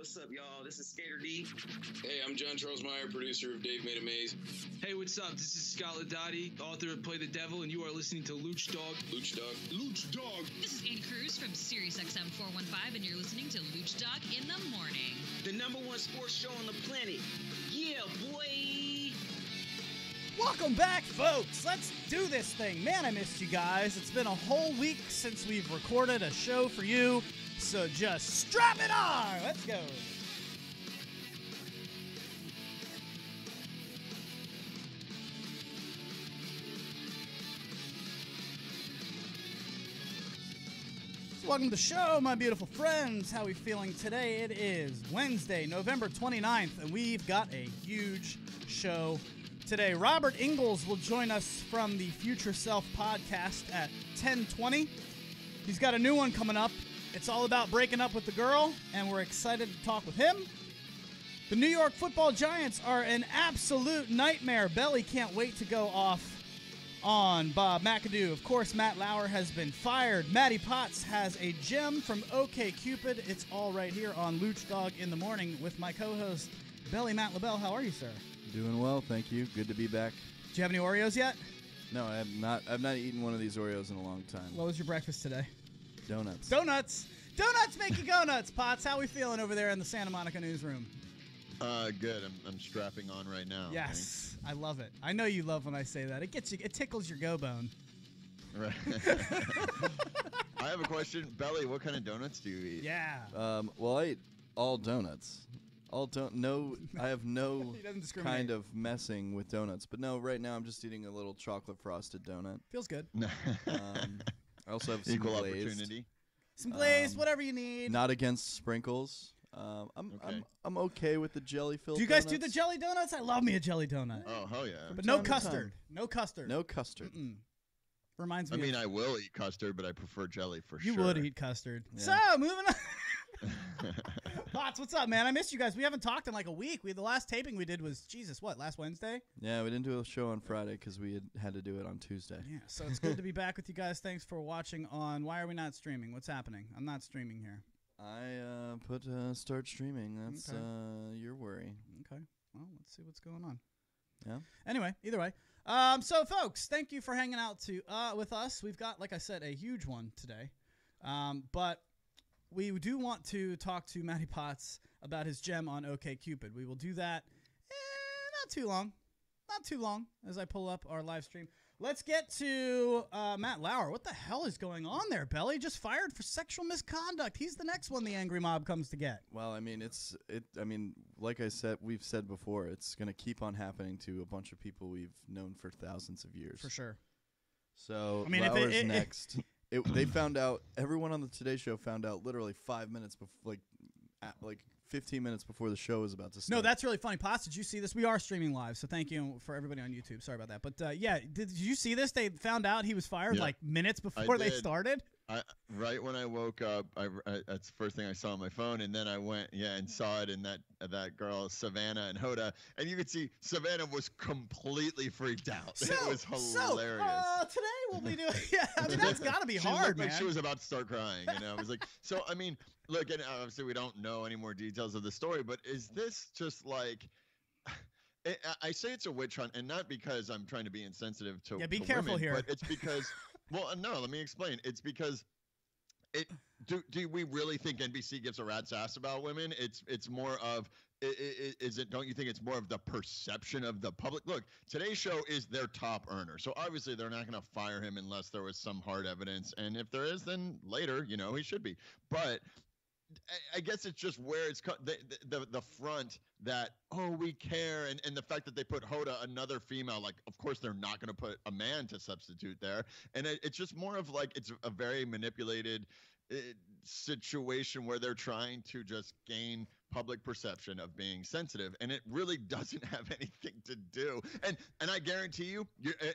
what's up, y'all? This is Skater D. Hey, I'm John Charles Meyer, producer of Dave Made a Maze. Hey, what's up? This is Scott Ladotti, author of Play the Devil, and you are listening to Lucdogg. Lucdogg. Lucdogg. This is Ann Cruz from SiriusXM 415, and you're listening to Lucdogg in the Morning. The #1 sports show on the planet. Yeah, boy! Welcome back, folks. Let's do this thing. Man, I missed you guys. It's been a whole week since we've recorded a show for you, so just strap it on. Let's go. So welcome to the show, my beautiful friends. How are we feeling today? It is Wednesday, November 29th, and we've got a huge show today. Robert Ingalls will join us from the Future Self podcast at 10:20. He's got a new one coming up. It's all about breaking up with the girl, and we're excited to talk with him. The New York Football Giants are an absolute nightmare. Belly can't wait to go off on Bob McAdoo. Of course, Matt Lauer has been fired. Matty Potts has a gem from OkCupid. It's all right here on Lucdogg in the Morning with my co-host, Belly Matt LaBelle. How are you, sir? Doing well, thank you. Good to be back. Do you have any Oreos yet? No, I have not. I've not eaten one of these Oreos in a long time. What was your breakfast today? Donuts. Donuts! Donuts make you go nuts, Potts. How we feeling over there in the Santa Monica newsroom? Good. I'm strapping on right now. Yes, I love it. I know you love when I say that. It gets you. It tickles your go bone. Right. I have a question, Belly. What kind of donuts do you eat? Yeah. Well, I eat all donuts. No, I have no He doesn't discriminate. kind of messing with donuts. But no, right now I'm just eating a little chocolate frosted donut. Feels good. I also have some Equal glazed. opportunity. Some glazed, whatever you need. Not against sprinkles. I'm okay with the jelly filled. Do you guys do the jelly donuts? I love me a jelly donut. Oh, hell yeah. But no time to custard. time. No custard. No custard. Reminds me. I mean, of, I will eat custard, but I prefer jelly for you sure. would eat custard. Yeah. So moving on. Potts, what's up, man? I missed you guys. We haven't talked in like a week. The last taping we did was last Wednesday? Yeah, we didn't do a show on Friday because we had to do it on Tuesday. Yeah, so it's good to be back with you guys. Thanks for watching on Why Are We Not Streaming? What's happening? I'm not streaming here. I put start streaming. That's your worry. Okay. Well, let's see what's going on. Yeah. Anyway, either way. So, folks, thank you for hanging out with us. We've got, like I said, a huge one today. But we do want to talk to Matty Potts about his gem on OkCupid. We will do that not too long. Not too long as I pull up our live stream. Let's get to Matt Lauer. What the hell is going on there, Belly? Just fired for sexual misconduct. He's the next one the angry mob comes to get. Well, I mean, like I said, we've said before, it's going to keep on happening to a bunch of people we've known for thousands of years. For sure. So, I mean, Lauer's next. They found out, everyone on the Today Show found out literally 5 minutes before, like 15 minutes before the show was about to start. No, that's really funny. Potts, did you see this? We are streaming live, so thank you for everybody on YouTube. Sorry about that. But, yeah, did you see this? They found out he was fired like minutes before they started? Right when I woke up, that's the first thing I saw on my phone, and then I went, and saw it in that girl Savannah and Hoda, and you could see Savannah was completely freaked out. It was hilarious. Today we'll be doing. Yeah, I mean that's got to be hard, She looked man. like she was about to start crying. I was like, so I mean, look, and obviously we don't know any more details of the story, but is this just like? I say it's a witch hunt, and not because I'm trying to be insensitive to be to careful women, here. but it's because, well, no, let me explain. It's because do we really think NBC gives a rat's ass about women? It's more of is it? Don't you think it's more of the perception of the public? Look, Today's Show is their top earner, so obviously they're not going to fire him unless there was some hard evidence, and if there is, then later, he should be. But I guess it's just where it's the front that, we care, and the fact that they put Hoda, another female, like, of course they're not going to put a man to substitute there, and it's just more of like it's a very manipulated situation where they're trying to just gain public perception of being sensitive, and it really doesn't have anything to do. And I guarantee you,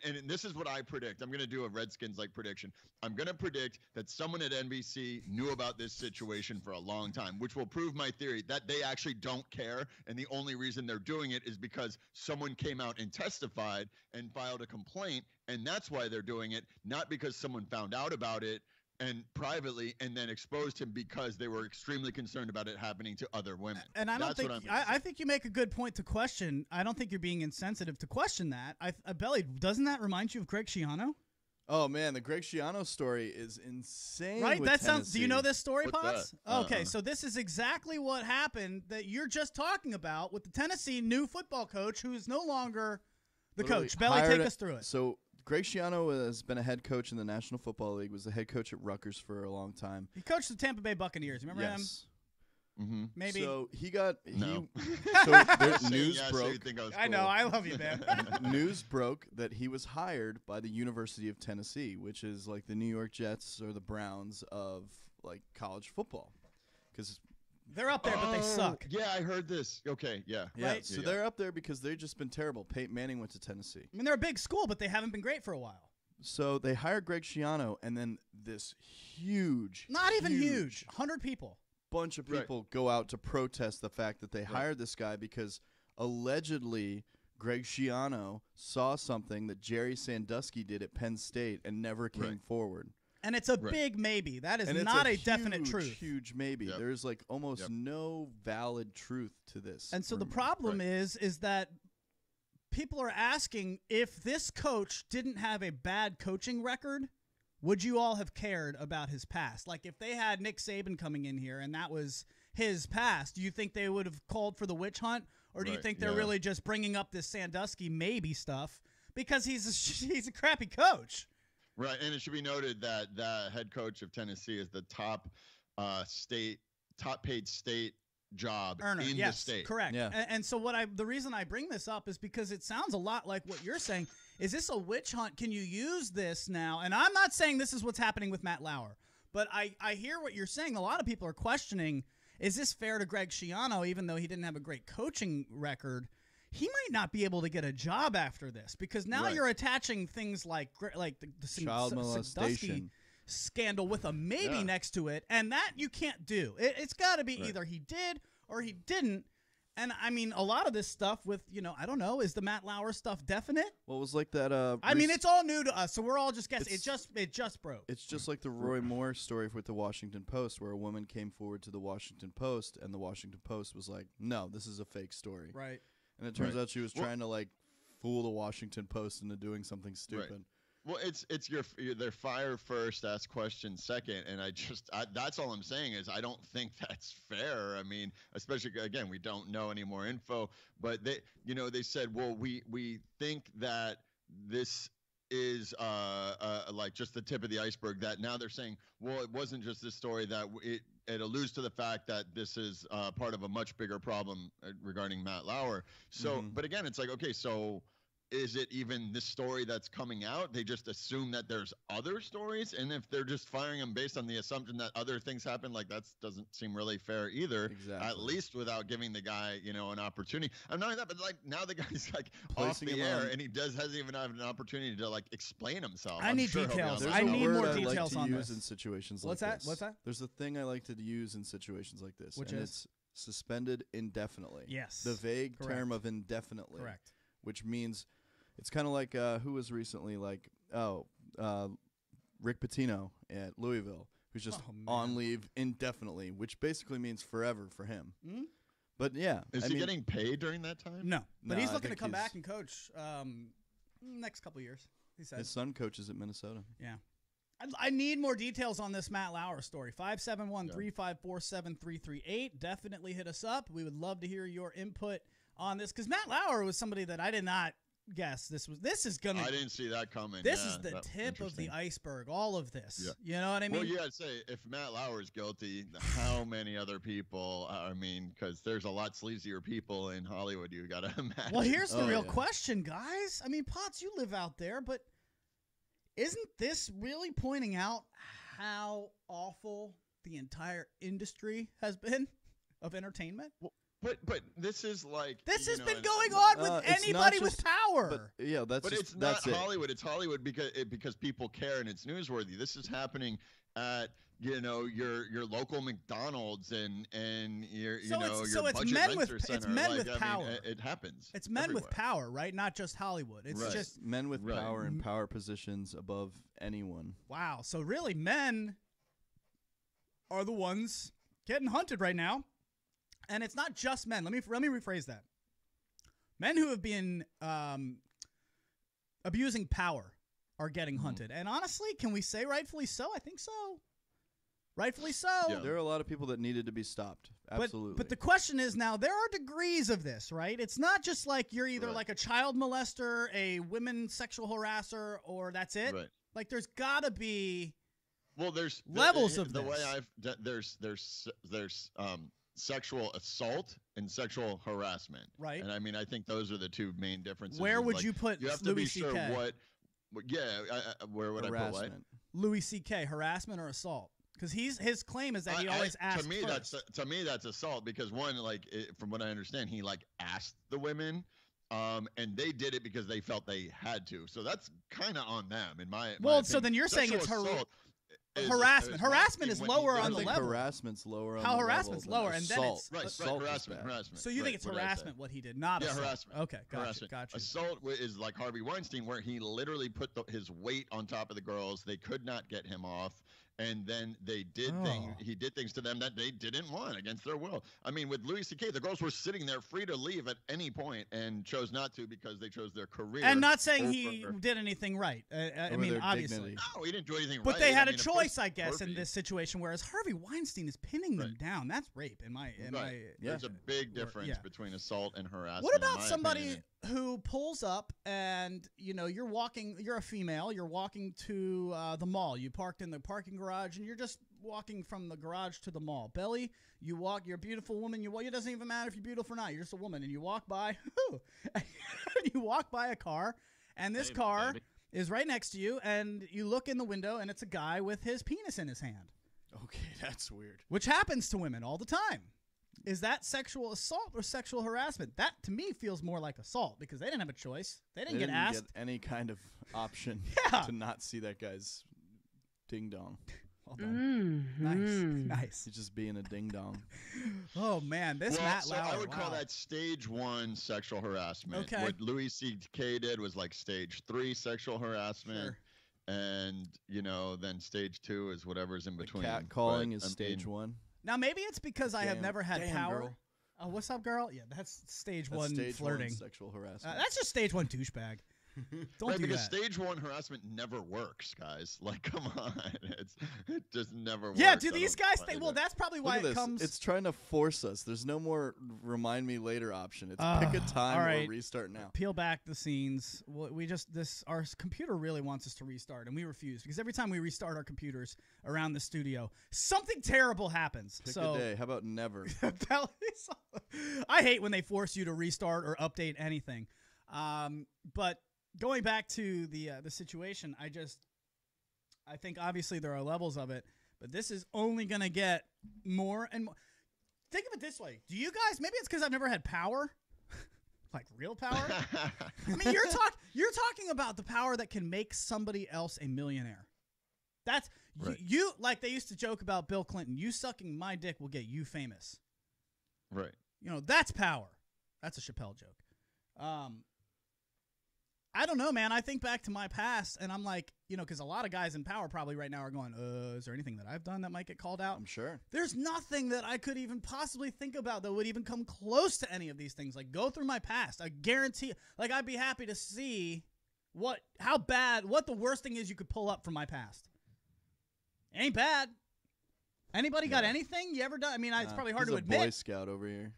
and this is what I predict. I'm going to do a Redskins like prediction. I'm going to predict that someone at NBC knew about this situation for a long time, which will prove my theory that they actually don't care, and the only reason they're doing it is because someone came out and testified and filed a complaint, and that's why they're doing it, not because someone found out about it and privately, and then exposed him because they were extremely concerned about it happening to other women. And I don't think I think you make a good point to question. I don't think you're being insensitive to question that. Belly, doesn't that remind you of Greg Schiano? Oh man, the Greg Schiano story is insane. Right? With That sounds. Tennessee. Do you know this story, What's Potts? that? Okay, so this is exactly what happened that you're just talking about with the Tennessee new football coach, who is no longer the Literally coach. Belly, take us through it. So Greg Schiano has been a head coach in the National Football League. Was the head coach at Rutgers for a long time. He coached the Tampa Bay Buccaneers. Remember him? Yes. Mm-hmm. Maybe. So he got No. so the news So you broke. think I was I know. cool. I love you, man. News broke that he was hired by the University of Tennessee, which is like the New York Jets or the Browns of like college football, because They're up there, but they suck. Yeah, I heard this. Okay, yeah. Right. so they're up there because they've just been terrible. Peyton Manning went to Tennessee. I mean, they're a big school, but they haven't been great for a while. So they hired Greg Schiano, and then this huge, Not even huge. 100 people. bunch of Right. people go out to protest the fact that they hired this guy because allegedly Greg Schiano saw something that Jerry Sandusky did at Penn State and never came forward. And it's a Right. big maybe. That is And it's not a definite huge, truth. Huge maybe. Yep. There's like almost Yep. no valid truth to this. And so the rumor. problem is that people are asking, if this coach didn't have a bad coaching record, would you all have cared about his past? Like if they had Nick Saban coming in here and that was his past, do you think they would have called for the witch hunt? Or do you Right, think they're yeah. really just bringing up this Sandusky maybe stuff because he's a crappy coach? Right, and it should be noted that the head coach of Tennessee is the top paid state job Earner, in yes, the state. correct. Yeah. And so the reason I bring this up is because it sounds a lot like what you're saying. Is this a witch hunt? Can you use this now? And I'm not saying this is what's happening with Matt Lauer, but I hear what you're saying. A lot of people are questioning, is this fair to Greg Schiano, even though he didn't have a great coaching record? He might not be able to get a job after this because now Right. you're attaching things like the Child Sandusky molestation. scandal with a maybe Yeah. next to it, and that you can't do. It's got to be Right. either he did or he didn't. And I mean, a lot of this stuff with, I don't know, is the Matt Lauer stuff definite? What was like that? I mean, it's all new to us, so we're all just guessing. It's- It just broke. It's just like the Roy Moore story with the Washington Post, where a woman came forward to the Washington Post, and the Washington Post was like, "No, this is a fake story." Right. And it turns Right. out she was Well- trying to like fool the Washington Post into doing something stupid. Well, it's their fire first, ask questions second, and that's all I'm saying is I don't think that's fair. I mean, especially again, we don't know any more info, but they said, well, we think that this is like just the tip of the iceberg. That now they're saying, well, it wasn't just this story, that it alludes to the fact that this is part of a much bigger problem regarding Matt Lauer. So, but again, it's like, okay, so is it even this story that's coming out? They just assume that there's other stories, and if they're just firing him based on the assumption that other things happen, like that doesn't seem really fair either. Exactly. At least without giving the guy, an opportunity. I'm not that, but like now the guy's like Placing off the him air, on- and he hasn't even have an opportunity to like explain himself. I I'm need sure he'll be details. on There's I a need word more I details like on to use this. in situations What's like that? this. What's that? There's a thing I like to use in situations like this, Which and is? it's suspended indefinitely. Yes. The vague Correct. term of indefinitely. Correct. Which means it's kind of like who was recently like Rick Pitino at Louisville, who's just Oh, man. on leave indefinitely, which basically means forever for him. Mhm. But yeah, Is I he mean, getting paid during that time? No, but No, he's I looking to think come he's- back and coach next couple years, he said. his son coaches at Minnesota. Yeah. I need more details on this Matt Lauer story. 571-354-7338. Definitely hit us up. We would love to hear your input on this, because Matt Lauer was somebody that I did not guess this is gonna. I didn't see that coming. This Yeah, is the that's tip of the interesting. iceberg. All of this. Yeah. You know what I mean? Well, you gotta say, if Matt Lauer is guilty, how many other people? I mean, because there's a lot sleazier people in Hollywood. You gotta imagine. Well, here's the Oh, real yeah. question, guys. I mean, Potts, you live out there, but isn't this really pointing out how awful the entire industry has been of entertainment? But this is like This has been and- going on with it's not anybody with just- power. But yeah, that's But just, it's not that's it. Hollywood. It's Hollywood because people care and it's newsworthy. This is happening at your local McDonald's and your So it's- your so it's budget men renter with- it's center. men Like, with I mean, power. it happens. It's men with everywhere. power, right? Not just Hollywood. It's Right. just, Men with Right. power and power positions above anyone. wow. So really, men are the ones getting hunted right now. And it's not just men. Let me rephrase that. Men who have been abusing power are getting hunted. And honestly, can we say rightfully so? I think so. Rightfully so. Yeah. There are a lot of people that needed to be stopped. Absolutely. But the question is now, there are degrees of this, right? It's not just like you're either like a child molester, a women sexual harasser, or that's it. Right. Like there's got to be there's levels of the this. way there's sexual assault and sexual harassment. Right. And I mean, I think those are the two main differences. Where would you put You have to Louis be sure C.K.? Where would harassment. I put what? Louis C.K. harassment or assault? Because his claim is that he always asked to me first. to me that's assault because one, like from what I understand, he like asked the women, and they did it because they felt they had to. So that's kind of on them in my Well, so so then you're saying it's assault harassment. Harassment is lower on the level. Harassment's lower on How the harassment's level lower, than and then assault. it's harassment. So you think it's harassment what he did, not assault? Harassment. Okay, gotcha. Assault is like Harvey Weinstein, where he literally put his weight on top of the girls. They could not get him off. And then they did he did things to them that they didn't want against their will. I mean, with Louis C.K., the girls were sitting there free to leave at any point and chose not to because they chose their career. And not saying he did anything right. I mean, obviously. Dignity. No, he didn't do anything right. But they had a of choice, course, I guess, Harvey. in this situation, whereas Harvey Weinstein is pinning them down. That's rape in my There's a big difference between assault and harassment. What about in my somebody opinion. who pulls up and, you're a female, you're walking to the mall. You parked in the parking garage and you're just walking from the garage to the mall. Belly, you're a beautiful woman. It doesn't even matter if you're beautiful or not. You're just a woman. And you walk by, a car, and this car is right next to you, and you look in the window, and it's a guy with his penis in his hand. Okay, that's weird. Which happens to women all the time. Is that sexual assault or sexual harassment? That, to me, feels more like assault because they didn't have a choice. They didn't get asked. Get any kind of option to not see that guy's ding-dong. Well done. Nice. He's just being a ding-dong. Oh, man. Matt Lauer. I would call that stage 1 sexual harassment. Okay. What Louis C.K. did was like stage 3 sexual harassment. Sure. And, then stage 2 is whatever's in between. Catcalling is stage 1. Now, maybe it's because I have never had power. Girl. Oh, what's up, girl? Yeah, that's stage 1 stage flirting. 1 sexual harassment. That's just stage 1 douchebag. Don't do because that. stage 1 harassment never works, guys. Like, come on. It just never works. Yeah, do these guys think? Well, that's probably why it comes. It's trying to force us. There's no more remind me later option. It's pick a time or restart now. Peel back the scenes. Our computer really wants us to restart, and we refuse because every time we restart our computers around the studio, something terrible happens. Pick a day. How about never? I hate when they force you to restart or update anything. But going back to the situation, I think obviously there are levels of it, but this is only going to get more and more. Think of it this way. Do you guys, maybe it's because I've never had power, like real power. I mean, you're talking about the power that can make somebody else a millionaire. That's right. You like they used to joke about Bill Clinton. You sucking my dick will get you famous. Right. That's power. That's a Chappelle joke. I don't know, man. I think back to my past, and I'm like, because a lot of guys in power probably right now are going, is there anything that I've done that might get called out? I'm sure. There's nothing that I could even possibly think about that would even come close to any of these things. Like, go through my past. I guarantee, like, I'd be happy to see what the worst thing is you could pull up from my past. Ain't bad. Anybody got anything you ever done? I mean, it's probably hard to admit. Boy Scout over here.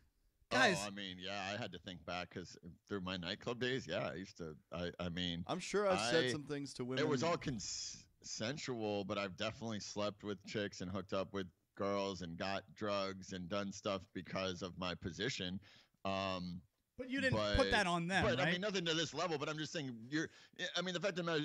Guys. Oh, I mean, I had to think back because through my nightclub days, I used to. I mean, I'm sure I've said some things to women. It was all consensual, but I've definitely slept with chicks and hooked up with girls and got drugs and done stuff because of my position. But you didn't put that on them, right? I mean, nothing to this level, but I'm just saying the fact of the matter,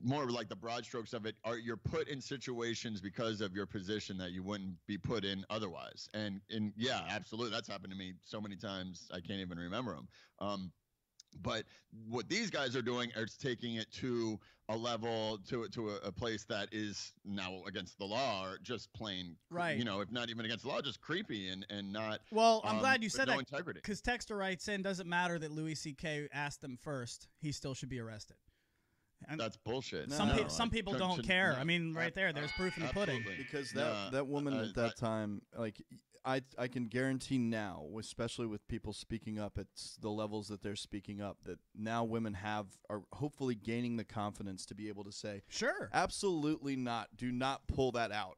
more like the broad strokes of it, you're put in situations because of your position that you wouldn't be put in otherwise. And yeah, absolutely. That's happened to me so many times, I can't even remember them. But what these guys are doing is taking it to a level, to a place that is now against the law, or just plain, right? If not even against the law, just creepy and not. Well, I'm glad you said that, integrity. Because Texter writes in, doesn't matter that Louis C.K. asked them first, he still should be arrested. And that's bullshit. some people don't care. I mean, right there's proof in the pudding. Because that woman at that time, like, I can guarantee now, especially with people speaking up at the levels that they're speaking up, that now women are hopefully gaining the confidence to be able to say, sure, absolutely not. Do not pull that out.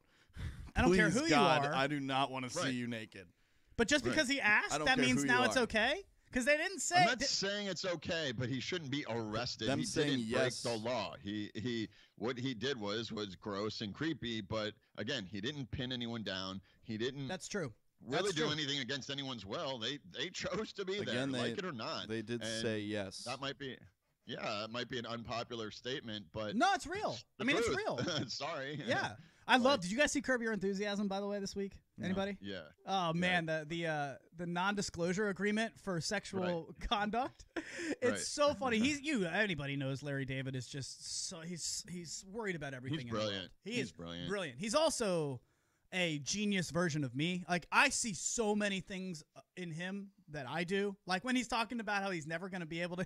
I don't care who God, you are. I do not want to see you naked. But just because he asked, that means now it's okay? Because they didn't say. I'm not saying it's okay, but he shouldn't be arrested. He didn't break the law. What he did was gross and creepy. But again, he didn't pin anyone down. He didn't. That's true. Really do anything against anyone's will. They chose to be there, like it or not. They did say yes. That might be. Yeah, it might be an unpopular statement, but no, it's real. I mean, it's real. Sorry. Yeah, I love. Did you guys see Curb Your Enthusiasm, by the way, this week? Anybody? Yeah. Oh man, the non-disclosure agreement for sexual conduct. It's so funny. Anybody knows Larry David is just so he's worried about everything. He's brilliant. He's brilliant. He's also a genius version of me. Like, I see so many things in him that I do. Like when he's talking about how he's never going to be able to.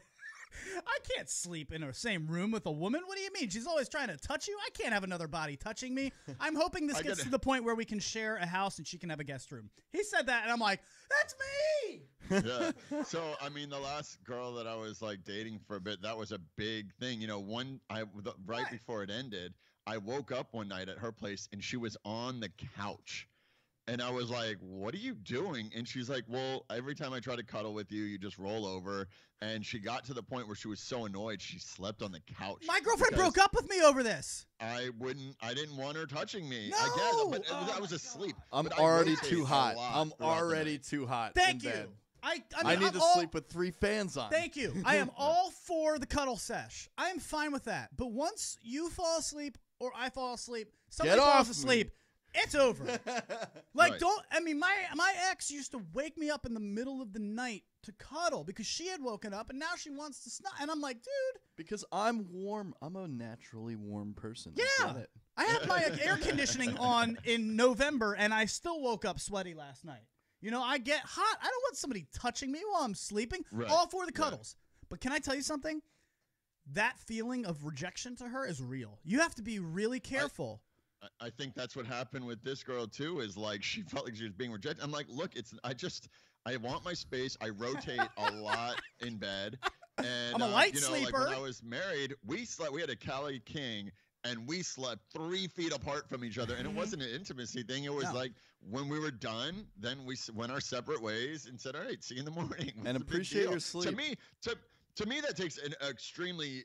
I can't sleep in the same room with a woman. What do you mean? She's always trying to touch you. I can't have another body touching me. I'm hoping this gets to the point where we can share a house and she can have a guest room. He said that, and I'm like, that's me. Yeah. So, I mean, the last girl that I was like dating for a bit, that was a big thing. You know, right before it ended, I woke up one night at her place and she was on the couch. And I was like, what are you doing? And she's like, well, every time I try to cuddle with you, you just roll over. And she got to the point where she was so annoyed, she slept on the couch. My girlfriend broke up with me over this. I didn't want her touching me. No! I guess, but I was asleep. I'm already too hot. I'm already too hot. Thank you. Bed. I need to sleep with 3 fans on. Thank you. I am all for the cuddle sesh. I am fine with that. But once you fall asleep or I fall asleep, somebody falls asleep. It's over. Like, my ex used to wake me up in the middle of the night to cuddle because she had woken up and now she wants to snuggle. And I'm like, dude. Because I'm warm. I'm a naturally warm person. Yeah. I had my air conditioning on in November and I still woke up sweaty last night. You know, I get hot. I don't want somebody touching me while I'm sleeping. Right. All for the cuddles. Right. But can I tell you something? That feeling of rejection to her is real. You have to be really careful. I think that's what happened with this girl too. Is like she felt like she was being rejected. I'm like, look, I want my space. I rotate a lot in bed, and I'm a light sleeper. Like when I was married, we had a Cali King, and we slept 3 feet apart from each other, and it wasn't an intimacy thing. It was like when we were done, then we went our separate ways and said, all right, see you in the morning. And appreciate your sleep. To me, that takes an extremely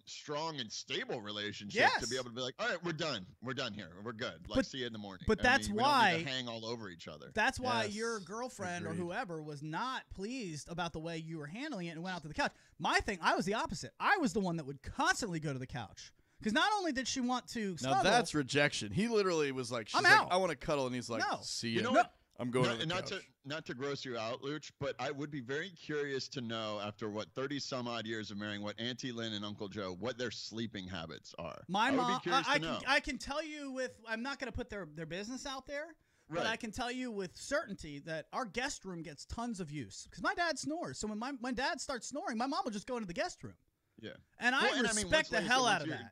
strong and stable relationship to be able to be like, all right, we're done. We're done here. We're good. See you in the morning. But that's we why don't need to hang all over each other. That's why your girlfriend or whoever was not pleased about the way you were handling it and went out to the couch. My thing, I was the opposite. I was the one that would constantly go to the couch. Because not only did she want to snuggle. Now that's rejection. He literally was like, she's I'm like, out. I want to cuddle. And he's like, see you. You know what? I'm going to the couch. Not to gross you out, Luch, but I would be very curious to know after 30 some odd years of marrying, what Auntie Lynn and Uncle Joe, what their sleeping habits are. My mom, I can tell you I'm not going to put their business out there, but I can tell you with certainty that our guest room gets tons of use because my dad snores. So when my dad starts snoring, my mom will just go into the guest room. Yeah. And I respect the hell out of that.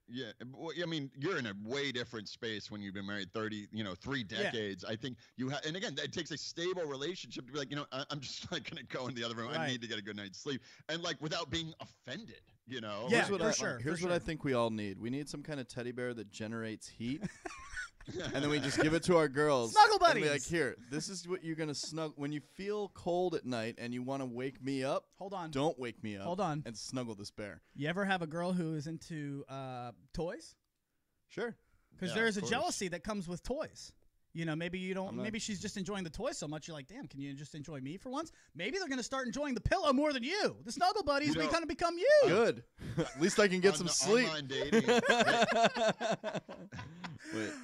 Yeah, well, I mean, you're in a way different space when you've been married 3 decades. I think you have, and again, it takes a stable relationship to be like, I'm just like going to go in the other room. I need to get a good night's sleep, and like without being offended, Yeah, Here's what I think we all need. We need some kind of teddy bear that generates heat. And then we just give it to our girls. Snuggle buddies. And be like, here, this is what you're going to snuggle. When you feel cold at night and you want to wake me up, hold on. Don't wake me up. Hold on. And snuggle this bear. You ever have a girl who is into toys? Sure. Because there is a jealousy that comes with toys. Maybe you don't. Maybe she's just enjoying the toy so much. You're like, damn, can you just enjoy me for once? Maybe they're gonna start enjoying the pillow more than you. The snuggle buddies may kind of become you. Good. At least I can get some sleep. Online dating.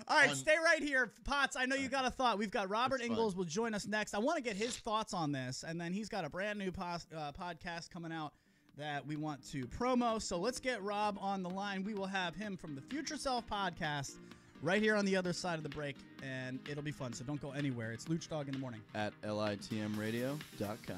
All right, stay right here, Potts. I know you got a thought. We've got Robert Ingalls will join us next. I want to get his thoughts on this, and then he's got a brand new podcast coming out that we want to promo. So let's get Rob on the line. We will have him from the Future Self podcast right here on the other side of the break, and it'll be fun, so don't go anywhere. It's Lucdogg in the morning. At litmradio.com.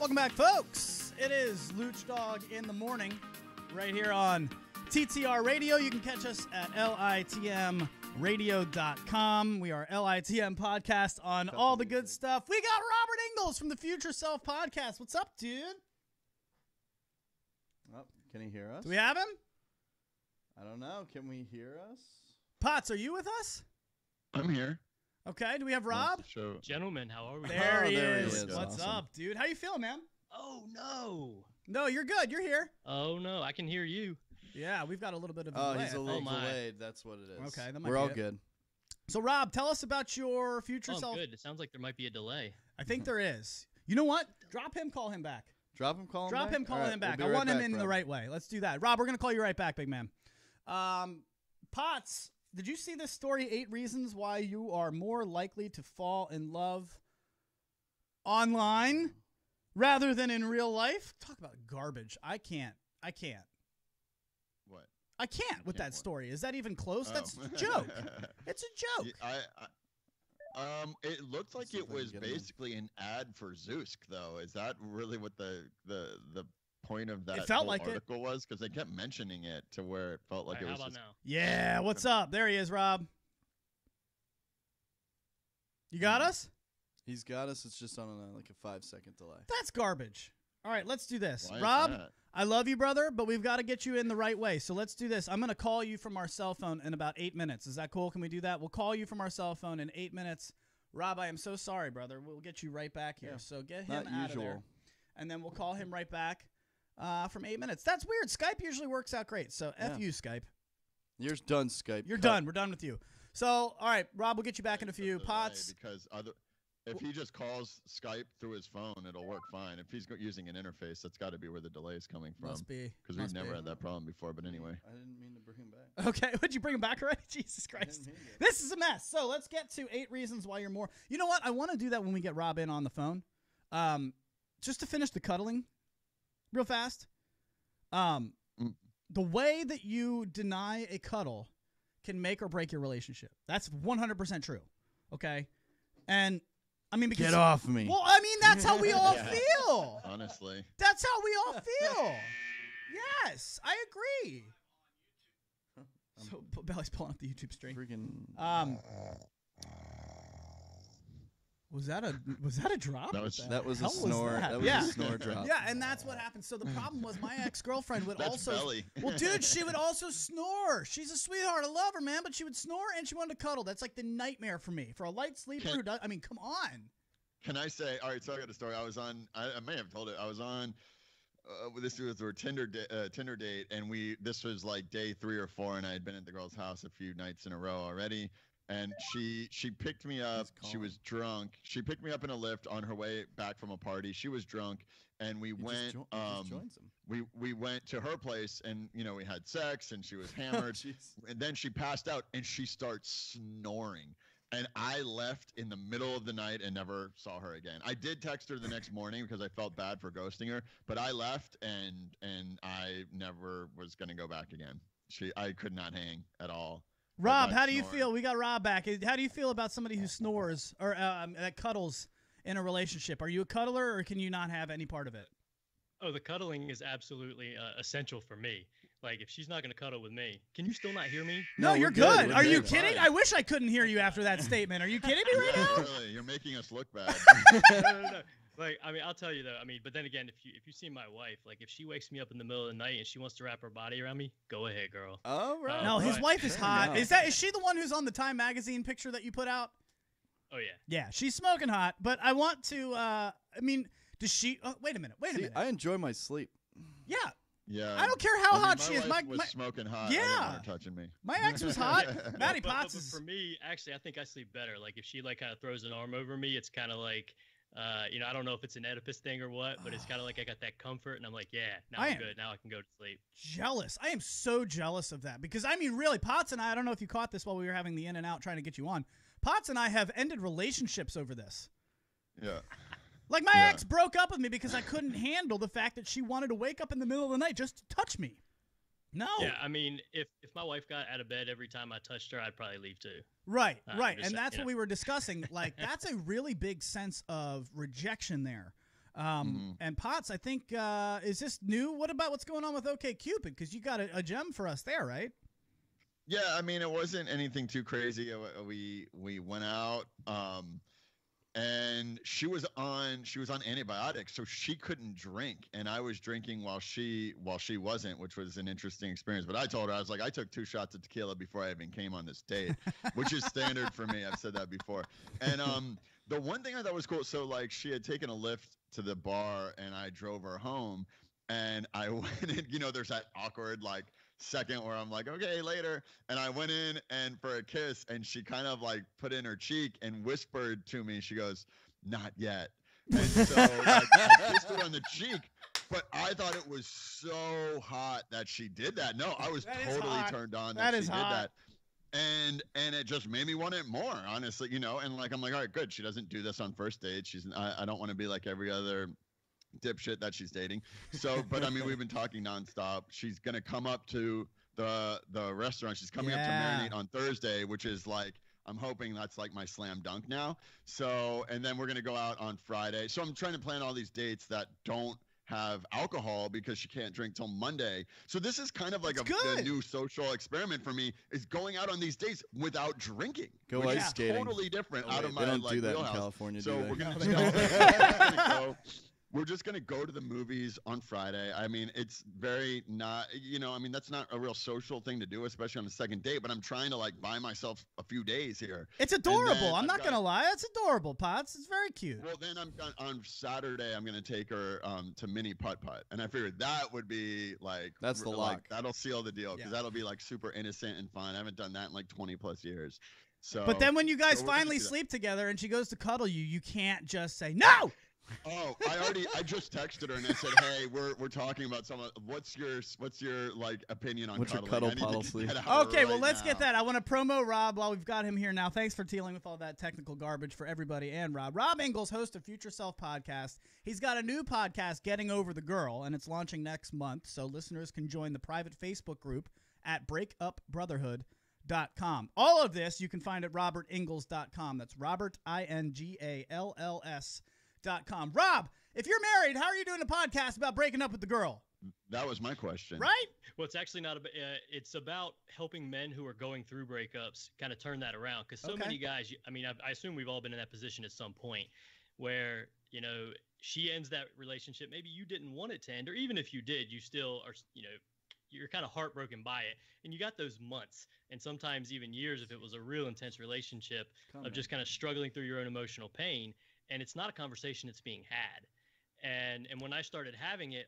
Welcome back, folks. It is Lucdogg in the morning right here on TTR Radio. You can catch us at litmradio.com. We are LITM podcast on all the good stuff. We got Robert Ingalls from the Future Self podcast. What's up, dude? Oh, can he hear us? Do we have him? I don't know. Can we hear us? Potts, are you with us? I'm here. Okay. Do we have Rob? Show. Gentlemen, how are we? There he there he is. is. What's Awesome. up, dude? How you feeling, man? Oh, no. No, you're good. You're here. Oh, no. I can hear you. Yeah, we've got a little bit of a Oh, delay. he's a little my. delayed. That's what it is. Okay, that might We're be all it. good. So, Rob, tell us about your future Oh, self. good. It sounds like there might be a delay. I think there is. You know what? Drop him, call him back. Drop him, call him Drop back? him, call All right, him back. we'll I be want right him back, in the Rob. right way. Let's do that. Rob, we're going to call you right back, big man. Potts, did you see this story, 8 Reasons Why You Are More Likely to Fall in Love Online rather than in real life? Talk about garbage. I can't. What? I can't with Can't that what? story. Is that even close? Oh. That's a joke. It's a joke. It looked like See if it I can was get him in. basically an ad for Zeusk, though. Is that really what the point of that felt whole like it. article was? Because they kept mentioning it to where it felt like All right, it how was about just, now? Yeah, what's up? There he is, Rob. You got us? He's got us. It's just on like a 5-second delay. That's garbage. All right, let's do this. Why is Rob, that? I love you, brother, but we've got to get you in the right way. So let's do this. I'm going to call you from our cell phone in about 8 minutes. Is that cool? Can we do that? We'll call you from our cell phone in 8 minutes. Rob, I am so sorry, brother. We'll get you right back here. Yeah, So get him not out of there. usual. And then we'll call him right back from 8 minutes. That's weird. Skype usually works out great. So F Yeah. you, Skype. You're done, Skype. You're Cut. done. We're done with you. So, all right, Rob, we'll get you back in a few. Delay, Potts. Because if he just calls Skype through his phone, it'll work fine. If he's using an interface, that's got to be where the delay is coming from. Must be. Because we've Must never be. had that problem before. But anyway. I didn't mean to bring him back. Okay, would you bring him back already? Jesus Christ. mean to. This is a mess. So let's get to 8 reasons why you're more. You know what? I want to do that when we get Rob in on the phone. Just to finish the cuddling real fast. The way that you deny a cuddle can make or break your relationship. That's 100% true. Okay? And I mean, because Get off me. Well, I mean, that's how we all Yeah. feel. Honestly. That's how we all feel. Yes, I agree. So Belly's pulling up the YouTube stream. Freaking. Was that a drop? That was- What the That was a hell snore. that? That was yeah. a snore drop. Yeah, and that's what happened. So the problem was my ex-girlfriend would That's also Belly. Well, dude, she would also snore. She's a sweetheart. I love her, man, but she would snore and she wanted to cuddle. That's like the nightmare for me. For a light sleeper who does, I mean, come on. Can I say? All right, so I got a story. I was on. I may have told it. I was on. This was our Tinder date, and this was like day 3 or 4, and I had been at the girl's house a few nights in a row already. And she picked me up. She was drunk. She picked me up in a Lyft on her way back from a party. She was drunk, and we went. We went to her place, and we had sex, and she was hammered. And then she passed out, and she starts snoring. And I left in the middle of the night and never saw her again. I did text her the next morning because I felt bad for ghosting her, but I left and I never was going to go back again. I could not hang at all. Rob, That how do you snoring. feel? We got Rob back. How do you feel about somebody who snores or that cuddles in a relationship? Are you a cuddler, or can you not have any part of it? Oh, the cuddling is absolutely essential for me. Like, if she's not going to cuddle with me, can you still not hear me? No, we're you're good. good. We're Are you good. kidding? Fine. I wish I couldn't hear you after that statement. Are you kidding me right now? Really, you're making us look bad. No. Like, I mean, I'll tell you though. I mean, but then again, if you see my wife, like, if she wakes me up in the middle of the night and she wants to wrap her body around me, go ahead, girl. Oh, right. No, his Right. wife is Fair hot. enough. Is she the one who's on the Time magazine picture that you put out? Oh yeah. Yeah, she's smoking hot. But I want to. I mean, does she? Oh, wait a minute. Wait a See, minute. I enjoy my sleep. Yeah, Yeah. I don't care how hot she is. My wife My was smoking hot. I didn't Yeah. want her touching me. my ex was hot. Maddie But Potts is. for me, actually, I think I sleep better. Like, if she like kind of throws an arm over me, it's kind of like, I don't know if it's an Oedipus thing or what, but it's kind of like I got that comfort, and I'm like, yeah, now I I'm am good. Now I can go to sleep. Jealous. I am so jealous of that because I mean, really, Potts and I don't know if you caught this while we were having the in and out trying to get you on. Potts and I have ended relationships over this. Yeah. Like my Yeah. ex broke up with me because I couldn't handle the fact that she wanted to wake up in the middle of the night just to touch me. No. Yeah, I mean, if my wife got out of bed every time I touched her, I'd probably leave too. Right, right. just And saying, that's what we were discussing. Like, that's a really big sense of rejection there. And Potts, I think, is this new? What about what's going on with OkCupid? Because you got a gem for us there, right? Yeah, I mean, it wasn't anything too crazy. We went out, and she was on antibiotics, so she couldn't drink, and I was drinking while she wasn't, which was an interesting experience. But I told her, I was like, I took 2 shots of tequila before I even came on this date, which is standard for me. I've said that before. And the one thing I thought was cool, so like she had taken a Lyft to the bar, and I drove her home, and I went in. You know, there's that awkward like second where I'm like, okay, later. And I went in and for a kiss, and she kind of like put in her cheek and whispered to me, she goes, "Not yet." And so like, I kissed her on the cheek, but I thought it was so hot that she did that. No, I was totally turned on that she did that. And it just made me want it more, honestly, you know. And like, I'm like, all right, good. She doesn't do this on first dates. I don't want to be like every other dipshit that she's dating. So, but I mean, we've been talking nonstop. She's gonna come up to the restaurant. She's coming up to Marinate on Thursday, which is like, I'm hoping that's like my slam dunk now. So, and then we're gonna go out on Friday. So I'm trying to plan all these dates that don't have alcohol because she can't drink till Monday. So this is kind of like a new social experiment for me, is going out on these dates without drinking. Go ice skating. Totally different out of my They don't like do that wheelhouse. in California, So do they? we're gonna we're just going to go to the movies on Friday. I mean, it's very not, you know, I mean, that's not a real social thing to do, especially on the second date, but I'm trying to like buy myself a few days here. It's adorable. I'm not going to lie. It's adorable, Potts. It's very cute. Well, then on Saturday, I'm going to take her to mini putt-putt. And I figured that would be like, that's the lock. That'll seal the deal, because that'll be like super innocent and fun. I haven't done that in like 20 plus years. So, but then when you guys finally sleep together and she goes to cuddle you, you can't just say, no! Oh, I just texted her and I said, hey, we're talking about someone. What's your like opinion on what's cuddling? your cuddle policy? Okay, well, let's get that. I want to promo Rob while we've got him here now. Thanks for dealing with all that technical garbage for everybody and Rob. Rob Ingalls, host of Future Self Podcast. He's got a new podcast, Getting Over the Girl, and it's launching next month, so listeners can join the private Facebook group at breakupbrotherhood.com. All of this you can find at robertingles.com. That's Robert, INGALLS.com. Rob, if you're married, how are you doing a podcast about breaking up with the girl? That was my question. Right? Well, it's actually not about, it's about helping men who are going through breakups kind of turn that around. Because so many guys, I mean, I assume we've all been in that position at some point where, you know, she ends that relationship. Maybe you didn't want it to end, or even if you did, you still are, you know, you're kind of heartbroken by it. And you got those months and sometimes even years if it was a real intense relationship of just kind of struggling through your own emotional pain. And it's not a conversation that's being had. And when I started having it,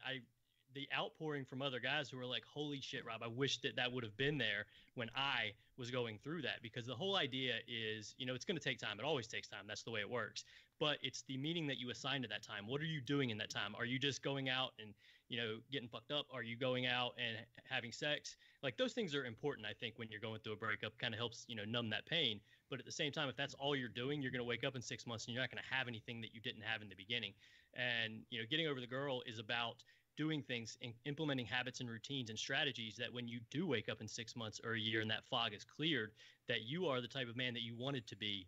the outpouring from other guys who were like, holy shit, Rob, I wish that would have been there when I was going through that. Because the whole idea is, you know, it's going to take time. It always takes time. That's the way it works. But it's the meaning that you assign to that time. What are you doing in that time? Are you just going out and, you know, getting fucked up? Are you going out and having sex? Like, those things are important, I think, when you're going through a breakup. Kind of helps, you know, numb that pain. But at the same time, if that's all you're doing, you're going to wake up in 6 months and you're not going to have anything that you didn't have in the beginning. And, you know, Getting Over the Girl is about doing things and implementing habits and routines and strategies that when you do wake up in 6 months or a year and that fog is cleared, that you are the type of man that you wanted to be.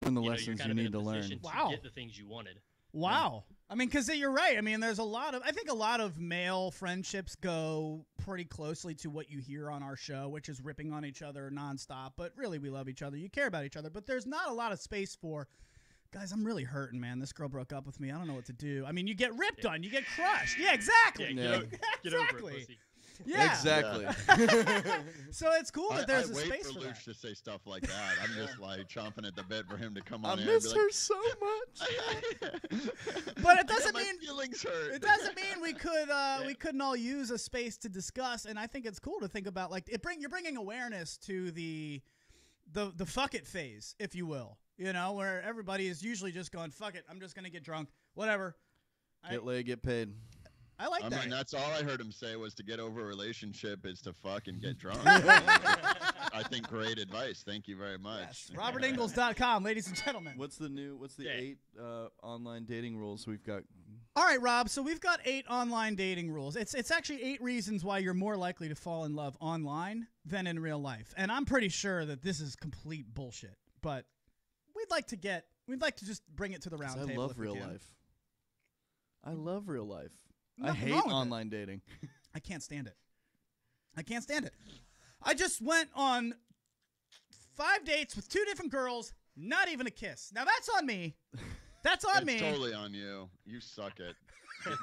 And the lessons you need to learn. To get the things you wanted. Wow. I mean, because you're right. I mean, there's I think a lot of male friendships go pretty closely to what you hear on our show, which is ripping on each other nonstop. But really, we love each other. You care about each other. But there's not a lot of space for, guys, I'm really hurting, man. This girl broke up with me. I don't know what to do. I mean, you get ripped on. You get crushed. Yeah, exactly. Get over it, pussy. Yeah. Exactly. So it's cool that there's a space for that. I wait for Luch to say stuff like that. I'm just like chomping at the bit for him to come on. I miss her so much. But it doesn't mean feelings hurt. It doesn't mean we couldn't all use a space to discuss. And I think it's cool to think about, like, you're bringing awareness to the fuck it phase, if you will. You know, where everybody is usually just going, fuck it, I'm just gonna get drunk, whatever. Get laid, get paid. I like that. I mean, that's all I heard him say was to get over a relationship is to fuck and get drunk. I think great advice. Thank you very much. Yes. RobertIngles.com, ladies and gentlemen. What's the 8 online dating rules we've got? All right, Rob. So we've got 8 online dating rules. It's actually 8 reasons why you're more likely to fall in love online than in real life. And I'm pretty sure that this is complete bullshit. But we'd like to just bring it to the round table. I love real life. I love real life. I Nothing hate wrong with it. online dating. I can't stand it. I can't stand it. I just went on 5 dates with 2 different girls, not even a kiss. Now that's on me. That's on me. It's totally on you. You suck it.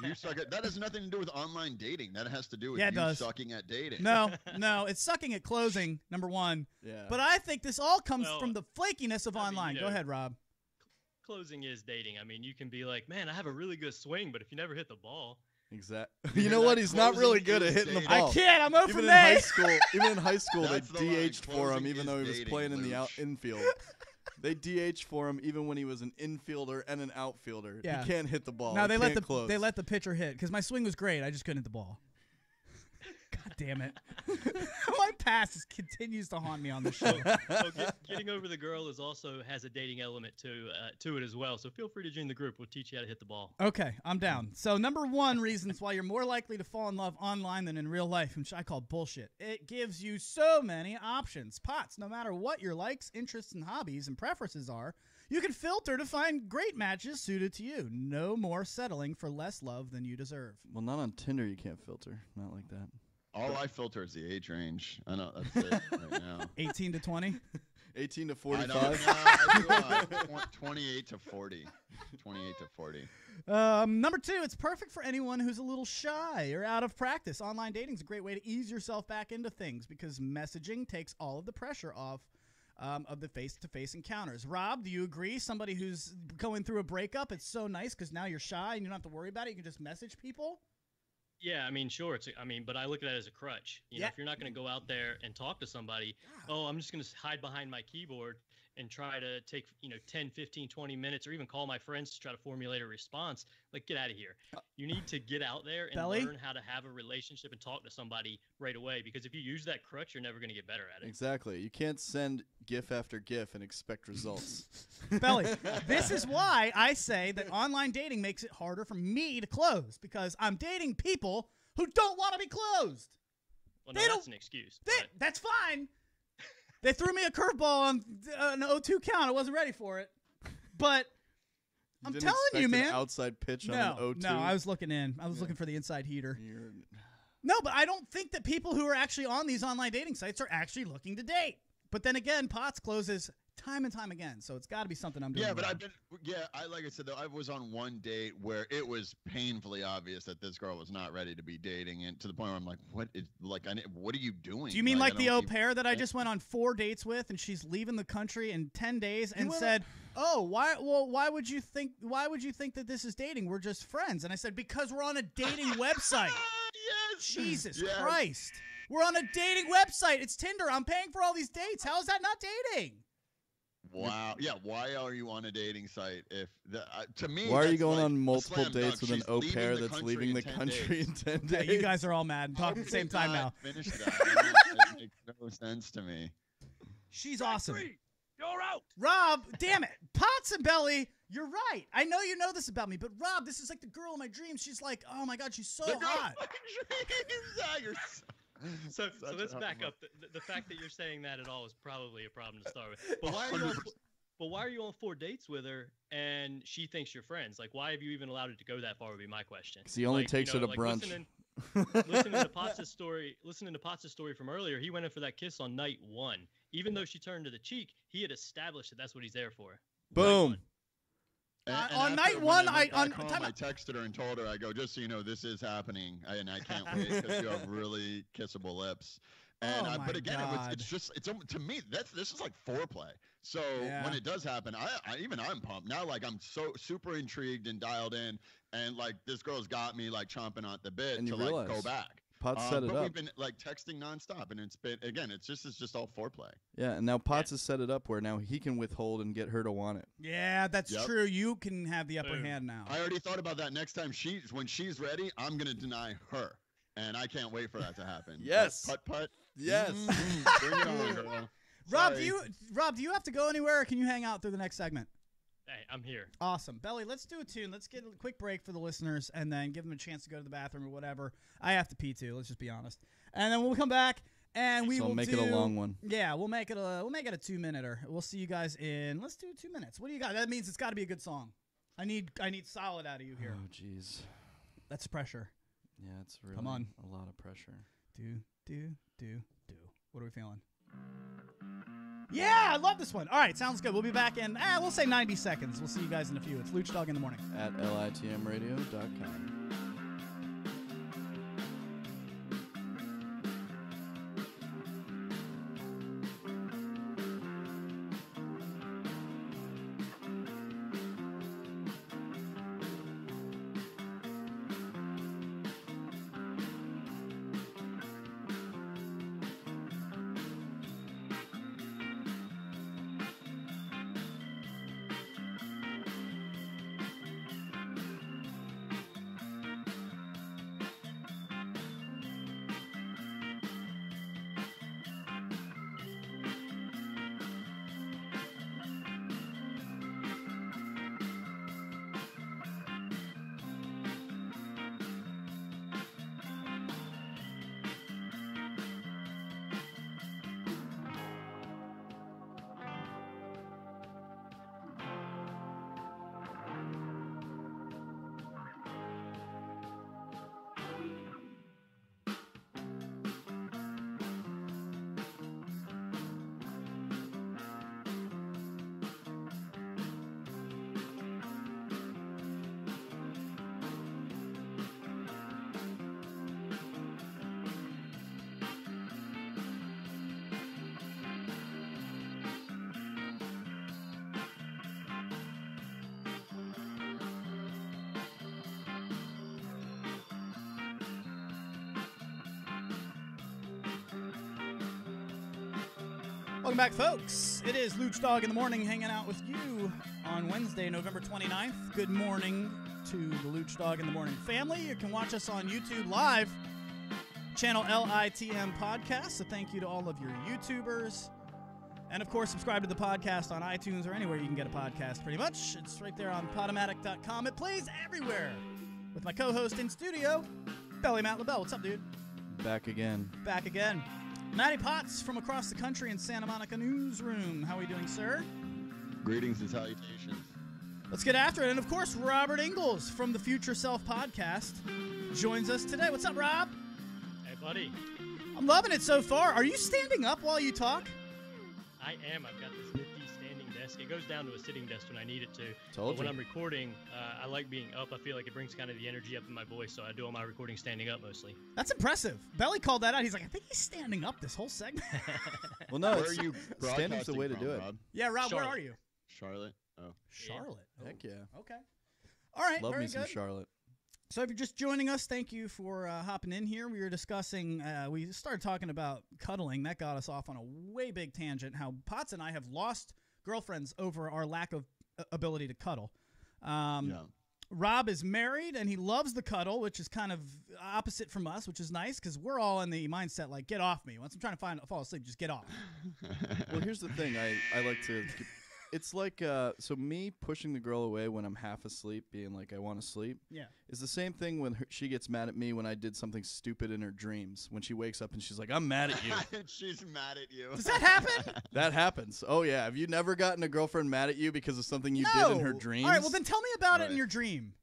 You suck it. That has nothing to do with online dating. That has to do with Yeah, it you does. sucking at dating. No, it's sucking at closing, number one. Yeah. But I think this all comes Well, from the flakiness of I mean, online. you Go know, ahead, Rob. Closing is dating. I mean, you can be like, man, I have a really good swing, but if you never hit the ball, Exactly. You You know know what? that He's not really closing good at is hitting the dating. ball. I can't. I'm over Even in May. high school, they That's the line. DH'd for him, Closing even is though he was dating, playing in the Luch. infield. They DH'd for him even when he was an infielder and an outfielder. Yeah. He can't hit the ball. No, He they let can't close. the pitcher hit because my swing was great. I just couldn't hit the ball. God damn it! My past continues to haunt me on this show. getting over the girl has a dating element to it as well. So feel free to join the group. We'll teach you how to hit the ball. Okay, I'm down. So number 1 reasons why you're more likely to fall in love online than in real life, which I call bullshit. It gives you so many options. Pots, no matter what your likes, interests, and hobbies and preferences are, you can filter to find great matches suited to you. No more settling for less love than you deserve. Well, not on Tinder. You can't filter. Not like that. All I filter is the age range. I know that's it right now. 18 to 20? 18 to I don't 45. know. I do 28 to 40. 28 to 40. Number 2, it's perfect for anyone who's a little shy or out of practice. Online dating is a great way to ease yourself back into things because messaging takes all of the pressure off of the face-to-face encounters. Rob, do you agree? Somebody who's going through a breakup, it's so nice because now you're shy and you don't have to worry about it. You can just message people. Yeah, I mean, sure. But I look at it as a crutch. You know, if you're not going to go out there and talk to somebody, I'm just going to hide behind my keyboard and try to take, 10, 15, 20 minutes or even call my friends to try to formulate a response. Like, get out of here. You need to get out there and learn how to have a relationship and talk to somebody right away, because if you use that crutch, you're never going to get better at it. Exactly. You can't send GIF after GIF and expect results. Belly, this is why I say that online dating makes it harder for me to close because I'm dating people who don't want to be closed. Well, no, that's an excuse. That's fine. They threw me a curveball on an 0-2 count. I wasn't ready for it. But I'm didn't telling you, expect man. An outside pitch on an 0-2. No, I was looking in. I was looking for the inside heater. No, but I don't think that people who are actually on these online dating sites are actually looking to date. But then again, Potts closes time and time again, so it's got to be something I'm doing. Yeah, but wrong. like I said, though, I was on one date where it was painfully obvious that this girl was not ready to be dating, and to the point where I'm like, what are you doing? Do you mean like the au don't pair that I just went on 4 dates with, and she's leaving the country in 10 days, and said, "Oh, why would you think that this is dating? We're just friends." And I said, "Because we're on a dating website." Yes. Jesus Christ. We're on a dating website. It's Tinder. I'm paying for all these dates. How is that not dating? Wow. Yeah. Why are you on a dating site? To me, why are you that's going like on a multiple slam dates dunk. with an She's au leaving pair the that's country leaving in the 10 country days. in 10 Yeah, days? you guys are all mad and talking at the same time now. Finish that. It makes no sense to me. She's awesome. You're out. Rob, damn it. Potts and Belly, you're right. I know you know this about me, but Rob, this is like the girl of my dreams. She's like, oh my God, she's so hot. So let's back up. The fact that you're saying that at all is probably a problem to start with. But why are you on 4 dates with her and she thinks you're friends? Like, why have you even allowed it to go that far would be my question. Because he only takes her to brunch. Listening to Potts' story from earlier, he went in for that kiss on night 1. Even though she turned to the cheek, he had established that that's what he's there for. Boom. On night 1, I texted her and told her, I go, just so you know, this is happening, and I can't wait because you have really kissable lips. And but again, it's to me this is like foreplay. So when it does happen, I'm pumped now. Like I'm so super intrigued and dialed in, and like this girl's got me like chomping on the bit and to realize, like go back. Potts set it but up. We've been like texting nonstop, and it's just all foreplay. Yeah, and now Potts has set it up where now he can withhold and get her to want it. Yeah, that's true. You can have the upper hand now. I already thought about that. Next time when she's ready, I'm gonna deny her, and I can't wait for that to happen. Yes. Putt. Yes. Bring it on, girl. Rob, do you have to go anywhere, or can you hang out through the next segment? Hey, I'm here. Awesome. Belly, let's do a tune. Let's get a quick break for the listeners and then give them a chance to go to the bathroom or whatever. I have to pee too, let's just be honest. And then we'll come back and we will make it a long one. Yeah, we'll make it a 2-minute-er. We'll see you guys let's do 2 minutes. What do you got? That means it's got to be a good song. I need solid out of you here. Oh, jeez. That's pressure. Yeah, it's really Come on. a lot of pressure. Do. What are we feeling? Yeah, I love this one. All right, sounds good. We'll be back in, we'll say 90 seconds. We'll see you guys in a few. It's Lucdogg in the morning. At litmradio.com. Welcome back, folks. It is Lucdogg in the morning, hanging out with you on Wednesday, November 29th. Good morning to the Lucdogg in the morning family. You can watch us on YouTube live, channel LITM Podcast. So thank you to all of your YouTubers. And, of course, subscribe to the podcast on iTunes or anywhere you can get a podcast, pretty much. It's right there on Podomatic.com. It plays everywhere. With my co-host in studio, Belly Matt LaBelle. What's up, dude? Back again. Back again. Matty Potts from across the country in Santa Monica Newsroom. How are we doing, sir? Greetings and salutations. Let's get after it. And, of course, Robert Ingalls from the Future Self Podcast joins us today. What's up, Rob? Hey, buddy. I'm loving it so far. Are you standing up while you talk? I am. I've got this nifty standing desk. It goes down to a sitting desk when I need it to. Told but when you. I'm recording, I like being up. I feel like it brings kind of the energy up in my voice, so I do all my recording standing up mostly. That's impressive. Belly called that out. He's like, I think he's standing up this whole segment. Well, no, Where are you standing's the way to broadcasting do it. from, Rob? Yeah, Rob, Charlotte. where are you? Charlotte? Oh. Charlotte. Heck yeah. Okay. All right, Love very me some good. Charlotte. So if you're just joining us, thank you for hopping in here. We were discussing, we started talking about cuddling. That got us off on a way big tangent, how Potts and I have lost girlfriends over our lack of ability to cuddle. Yeah. Rob is married, and he loves the cuddle, which is kind of opposite from us, which is nice because we're all in the mindset like, get off me. Once I'm trying to fall asleep, just get off. Well, here's the thing. I like to. It's like so me pushing the girl away when I'm half asleep, being like I want to sleep. Yeah. Is the same thing when she gets mad at me when I did something stupid in her dreams. When she wakes up and she's like, "I'm mad at you." She's mad at you. Does that happen? That happens. Oh yeah. Have you never gotten a girlfriend mad at you because of something you No. did in her dreams? All right, well then tell me about it in Right. your dream.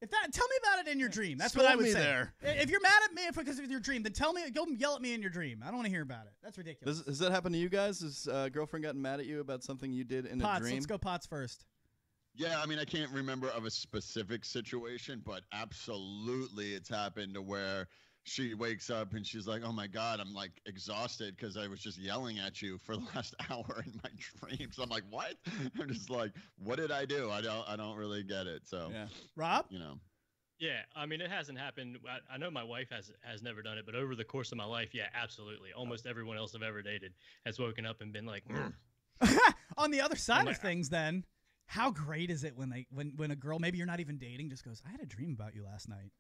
Tell me about it in your dream. That's Scold what I would me say. there. If you're mad at me because of your dream, then tell me. Go yell at me in your dream. I don't want to hear about it. That's ridiculous. Has that happened to you guys? Has girlfriend gotten mad at you about something you did in a Potts, dream? let's go Potts first. Yeah, I mean, I can't remember of a specific situation, but absolutely it's happened to where she wakes up and she's like, oh my God, I'm like exhausted because I was just yelling at you for the last hour in my dreams. I'm like, what? I'm just like, what did I do? I don't really get it. So, Yeah. Rob? you know. Yeah, I mean, it hasn't happened. I know my wife has never done it, but over the course of my life, yeah, absolutely. Almost everyone else I've ever dated has woken up and been like, On the other side of things, then, how great is it when a girl, maybe you're not even dating, just goes, I had a dream about you last night.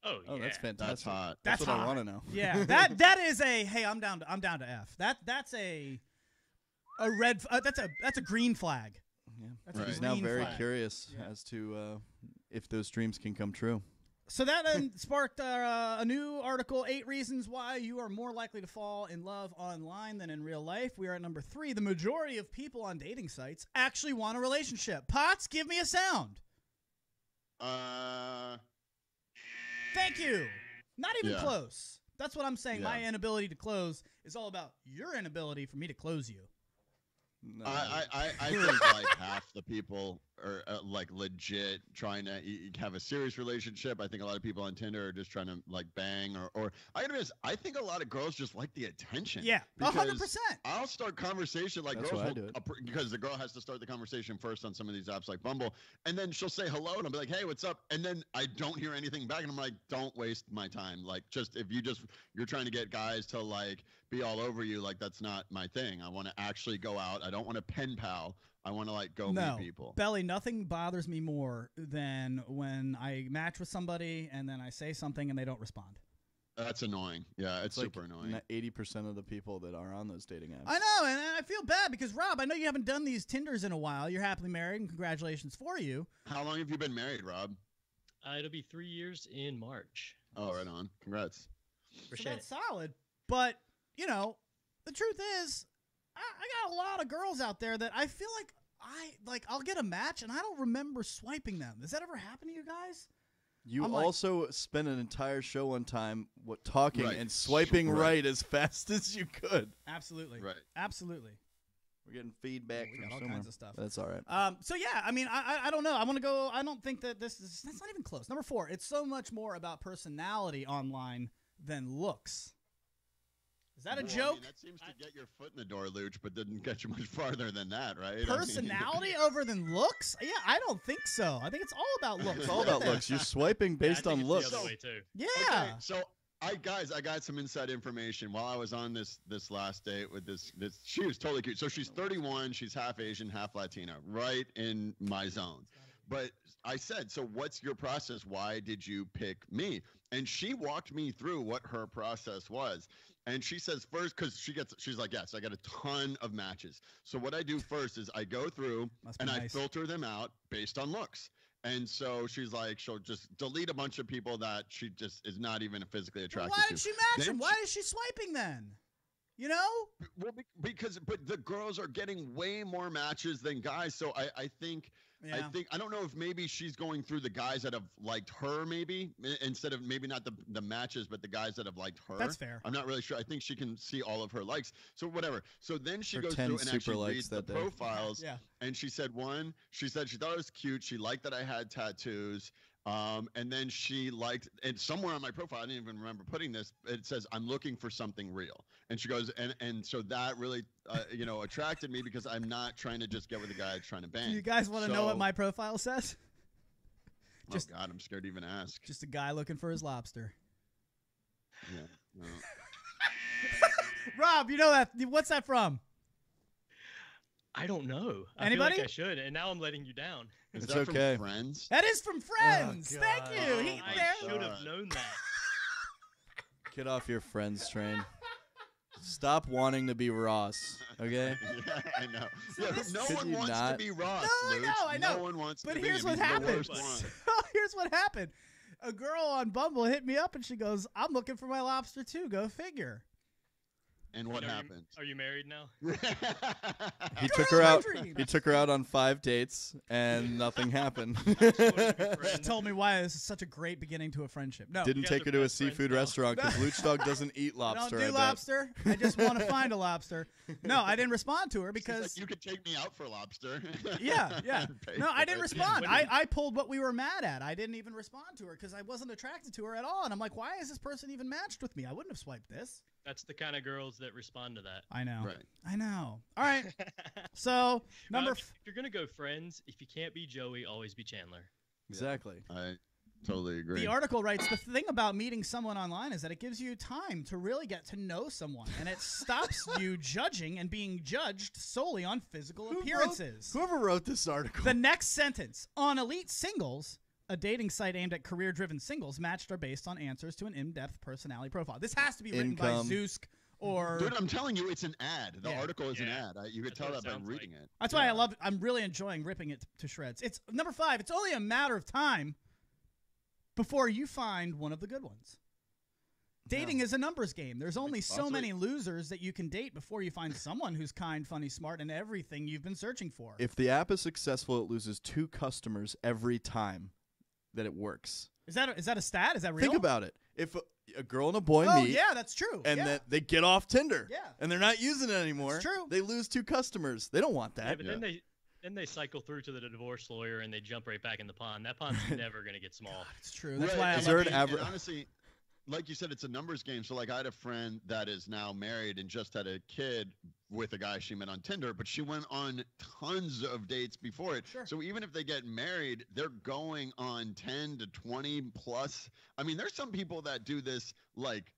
oh, yeah. Oh, that's fantastic. That's hot. That's what hot. I want to know. Yeah, that is a hey, I'm down to F. That's a red. That's a green flag. Yeah. That's Right. a He's green now very flag. curious Yeah. as to if those dreams can come true. So that then sparked a new article, 8 reasons why you are more likely to fall in love online than in real life. We are at number 3. The majority of people on dating sites actually want a relationship. Potts, give me a sound. Thank you. Not even close. That's what I'm saying. My inability to close is all about your inability for me to close you. No. I think like half the people are like legit trying to have a serious relationship. I think a lot of people on Tinder are just trying to like bang or I gotta be honest, I think a lot of girls just like the attention. Yeah, 100%. I'll start conversation like That's girls why I will, do it. because the girl has to start the conversation first on some of these apps like Bumble, and then she'll say hello and I'll be like, hey, what's up? And then I don't hear anything back and I'm like, don't waste my time. Like just if you're trying to get guys to like be all over you, like that's not my thing. I want to actually go out. I don't want to pen pal. I want to like go meet people. Belly, nothing bothers me more than when I match with somebody and then I say something and they don't respond. That's annoying. Yeah, it's super annoying. 80% of the people that are on those dating apps. I know, and I feel bad because, Rob, I know you haven't done these Tinders in a while. You're happily married, and congratulations for you. How long have you been married, Rob? It'll be 3 years in March. Oh, right on. Congrats. So that's solid. But, you know, the truth is, I got a lot of girls out there that I feel like I'll get a match and I don't remember swiping them. Does that ever happen to you guys? You I'm also spent an entire show one time talking and swiping right as fast as you could. Absolutely. Right. Absolutely. We're getting feedback We from got all somewhere. kinds of stuff. That's all right. So yeah, I mean, I don't know. I want to go. I don't think that that's not even close. Number 4. It's so much more about personality online than looks. Is that a joke? I mean, that seems to get your foot in the door, Luch, but didn't get you much farther than that, right? Personality over than looks? Yeah, I don't think so. I think it's all about looks. It's all about looks. You're swiping based on looks. The other way too. Yeah. Okay, so I got some inside information while I was on this last date with this. She was totally cute. So she's 31. She's half Asian, half Latina, right in my zone. But I said, so what's your process? Why did you pick me? And she walked me through what her process was. And she says first, because she's like, yes, I got a ton of matches. So what I do first is I go through and I filter them out based on looks. And so she's like, she'll just delete a bunch of people that she just is not even physically attracted to. Why did she match them? Why is she swiping then? You know? Well, but the girls are getting way more matches than guys. So I think I don't know if maybe she's going through the guys that have liked her, maybe instead of maybe not the matches, but the guys that have liked her. That's fair. I'm not really sure. I think she can see all of her likes. So whatever. So then she goes 10 through and actually reads the that day. profiles. Yeah. And she said she said she thought it was cute. She liked that I had tattoos. And then she liked, and somewhere on my profile, I didn't even remember putting this, it says, I'm looking for something real. And she goes, and so that really, attracted me because I'm not trying to just get with a guy that's trying to bang. Do you guys want to know what my profile says? Oh, God, I'm scared to even ask. Just a guy looking for his lobster. Yeah. No. Rob, you know that. What's that from? I don't know. Anybody? I feel like I should, and now I'm letting you down. Is It's that okay. From Friends? That is from Friends. Oh, Thank God. you. I should have known that. Get off your Friends train. Stop wanting to be Ross, okay? Yeah, I know. Yeah, no Could one you wants not? to be Ross. No, I know. No one wants But to be here's him. what He's the happened. worst one. Here's what happened. A girl on Bumble hit me up and she goes, I'm looking for my lobster too. Go figure. And what happened? Are you married now? He Girl took her of my out. dreams. He took her out on 5 dates, and nothing happened. She told me why this is such a great beginning to a friendship. No, Didn't guys take are her to a best friends seafood now. restaurant because Lucdogg doesn't eat I lobster. don't do I bet. lobster. I just want to find a lobster. No, I didn't respond to her She's because like, you could take me out for lobster. yeah. Pay No, for I didn't it. respond. I pulled what we were mad at. I didn't even respond to her because I wasn't attracted to her at all. And I'm like, why is this person even matched with me? I wouldn't have swiped this. That's the kind of girls that respond to that. I know. Right. I know. All right. So number. If you're gonna go friends, if you can't be Joey, always be Chandler. Exactly. I totally agree. The article writes, the thing about meeting someone online is that it gives you time to really get to know someone, and it stops you judging and being judged solely on physical appearances. Whoever wrote this article. The next sentence, on Elite Singles, a dating site aimed at career-driven singles, matched are based on answers to an in-depth personality profile. This has to be written by Income. Zeusk or... Dude, I'm telling you, it's an ad. The Yeah. article is an Yeah. ad. You could That's tell what that it by sounds reading like. it. That's why I love it. I'm really enjoying ripping it to shreds. It's number 5. It's only a matter of time before you find one of the good ones. Dating is a numbers game. There's only so many losers that you can date before you find someone who's kind, funny, smart, and everything you've been searching for. If the app is successful, it loses 2 customers every time that it works. Is that a stat? Is that real? Think about it. If a girl and a boy meet. Yeah, that's true. And then they get off Tinder. Yeah. And they're not using it anymore. That's true. They lose 2 customers. They don't want that. Yeah, but then they cycle through to the divorce lawyer and they jump right back in the pond. That pond's never going to get small. It's true. That's why honestly, like you said, it's a numbers game. So, like, I had a friend that is now married and just had a kid with a guy she met on Tinder, but she went on tons of dates before it. Sure. So even if they get married, they're going on 10 to 20 plus. I mean, there's some people that do this, like,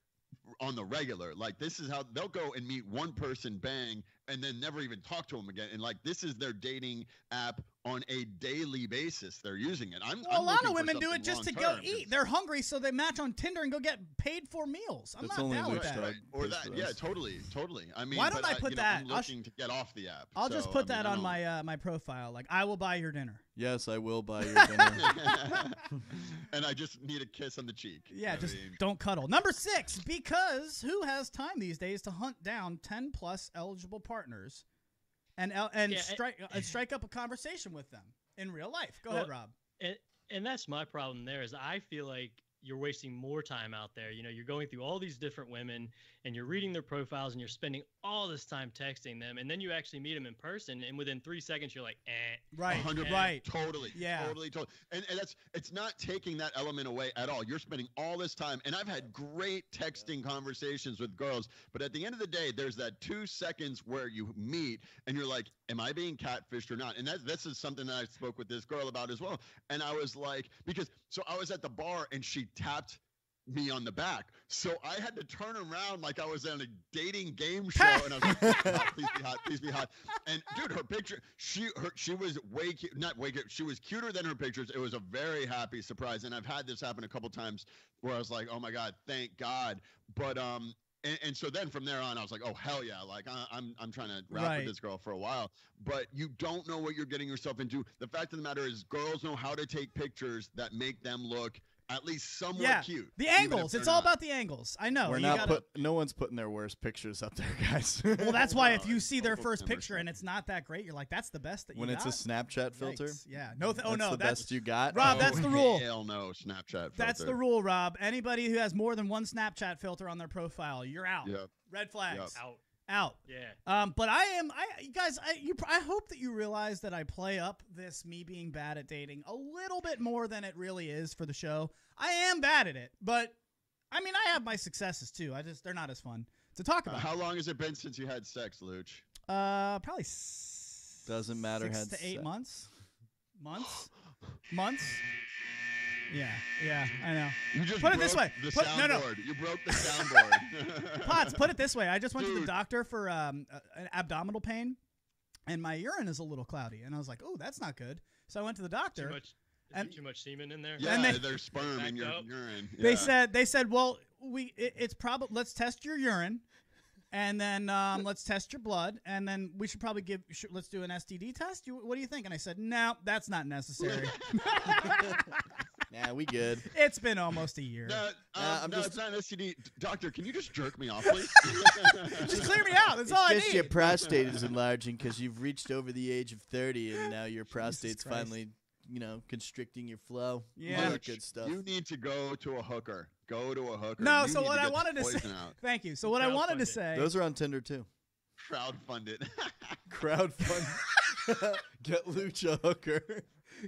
on the regular. Like, this is how they'll go and meet one person, bang, and then never even talk to them again. And, like, this is their dating app on a daily basis. They're using it. A lot of women do it just to go eat. They're hungry, so they match on Tinder and go get paid for meals. I'm not down with that. Right. Or that, yeah, totally. I mean, why don't I put that? I'm looking to get off the app. I'll just put that on my profile. Like, I will buy your dinner. Yes, I will buy your dinner. And I just need a kiss on the cheek. Yeah, don't cuddle. Number 6, because who has time these days to hunt down 10 plus eligible partners and strike up a conversation with them in real life? Go ahead, Rob. And that's my problem there is I feel like you're wasting more time out there. You know, you're going through all these different women and you're reading their profiles and you're spending all this time texting them. And then you actually meet them in person. And within 3 seconds, you're like, Right. 100%. Right. Totally. Yeah. Totally. And it's not taking that element away at all. You're spending all this time. And I've had great texting conversations with girls. But at the end of the day, there's that 2 seconds where you meet and you're like, am I being catfished or not? And this is something that I spoke with this girl about as well. And I was like, so I was at the bar and she tapped me on the back. So I had to turn around like I was on a dating game show. And I was like, please be hot. And dude, her picture, she was she was cuter than her pictures. It was a very happy surprise. And I've had this happen a couple times where I was like, oh my God, thank God. But, and so then from there on, I was like, oh, hell yeah. Like, I'm trying to rap with this girl for a while. But you don't know what you're getting yourself into. The fact of the matter is girls know how to take pictures that make them look at least somewhat cute. The angles. It's all about the angles. I know. No one's putting their worst pictures up there, guys. Well, that's why if you see their first picture and it's not that great, you're like, that's the best that you got. When it's a Snapchat filter? Yikes. Yeah. That's the best you got? Rob, that's the rule. Hell no, Snapchat filter. That's the rule, Rob. Anybody who has more than one Snapchat filter on their profile, you're out. Yep. Red flags. Out. Yeah. But I hope that you realize that I play up this me being bad at dating a little bit more than it really is for the show. I am bad at it, but I mean, I have my successes too. They're not as fun to talk about. How long has it been since you had sex, Luch? Probably doesn't matter. 6 to 8 months. Months. Yeah, I know. You just put it this way. You broke the soundboard. Potts, put it this way. I just went to the doctor for an abdominal pain, and my urine is a little cloudy. And I was like, oh, that's not good. So I went to the doctor. Too much semen in there? Yeah, there's sperm in your urine. Yeah. They said, well, it's probably, let's test your urine, and then let's test your blood, and then we should probably let's do an STD test. What do you think? And I said, no, that's not necessary. Nah, we good. It's been almost a year. No, it's not an STD. Doctor, can you just jerk me off, please? Just clear me out. That's all I need. Just your prostate is enlarging because you've reached over the age of 30, and now your prostate's finally, constricting your flow. Yeah. All that good stuff. You need to go to a hooker. No, so what I wanted to say. Thank you. So what I wanted to say. Those are on Tinder too. Crowdfunded. Get Luch a hooker.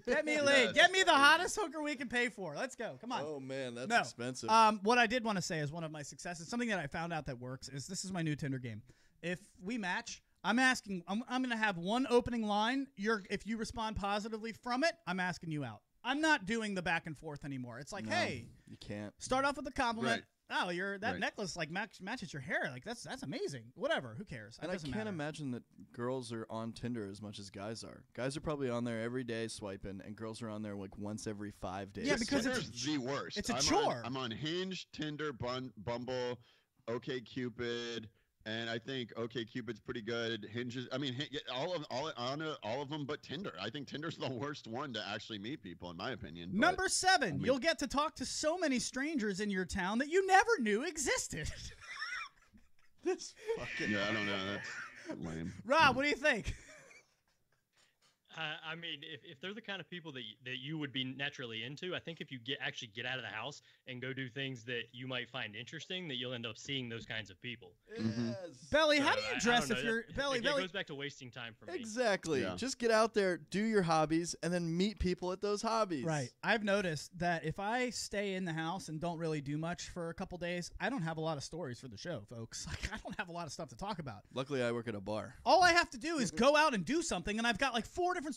Get me laid. Yes. Get me the hottest hooker we can pay for. Let's go. Come on. Oh, man, that's expensive. What I did want to say is one of my successes, something that I found out that works, is this is my new Tinder game. If we match, I'm going to have one opening line. If you respond positively from it, I'm asking you out. I'm not doing the back and forth anymore. It's like, hey. You can't. Start off with a compliment. Right. Oh, that necklace matches your hair. Like that's amazing. Whatever. Who cares? And I can't imagine that girls are on Tinder as much as guys are. Guys are probably on there every day swiping, and girls are on there like once every 5 days. Yeah, because it's the worst. It's a chore. I'm on Hinge, Tinder, Bumble, OkCupid, And I think OkCupid's pretty good. Hinges, I mean, all of them, but Tinder. I think Tinder's the worst one to actually meet people, in my opinion. But, Number 7, I mean, you'll get to talk to so many strangers in your town that you never knew existed. This fucking. Yeah, I don't know. That's lame. Rob, what do you think? I mean, if they're the kind of people that you would be naturally into, I think if you actually get out of the house and go do things that you might find interesting, that you'll end up seeing those kinds of people. Yes. Belly, So, how do you dress if you're Belly? It Belly goes back to wasting time for me. Exactly. Yeah. Just get out there, do your hobbies, and then meet people at those hobbies. Right. I've noticed that if I stay in the house and don't really do much for a couple days, I don't have a lot of stories for the show, folks. Like, I don't have a lot of stuff to talk about. Luckily, I work at a bar. All I have to do is go out and do something, and I've got like 4 different.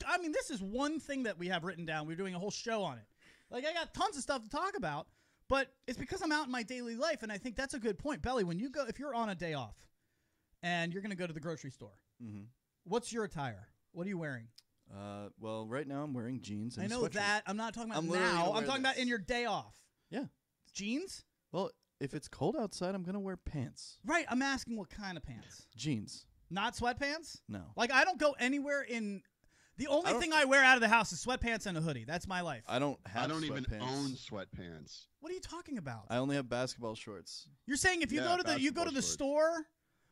I mean, this is one thing that we have written down. We're doing a whole show on it. Like, I got tons of stuff to talk about, but it's because I'm out in my daily life, and I think that's a good point, Belly. When you go, if you're on a day off, and you're going to go to the grocery store, what's your attire? What are you wearing? Well, right now I'm wearing jeans and I a know sweatshirt. that. I'm not talking about I'm literally now. gonna I'm wear talking about this. in your day off. Yeah. Jeans? Well, if it's cold outside, I'm going to wear pants. Right. I'm asking what kind of pants. Jeans. Not sweatpants? No. Like, I don't go anywhere in. The only thing I wear out of the house is sweatpants and a hoodie. That's my life. I don't have I don't even sweatpants. own sweatpants. What are you talking about? I only have basketball shorts. You're saying if you Yeah, go to the basketball shorts. store,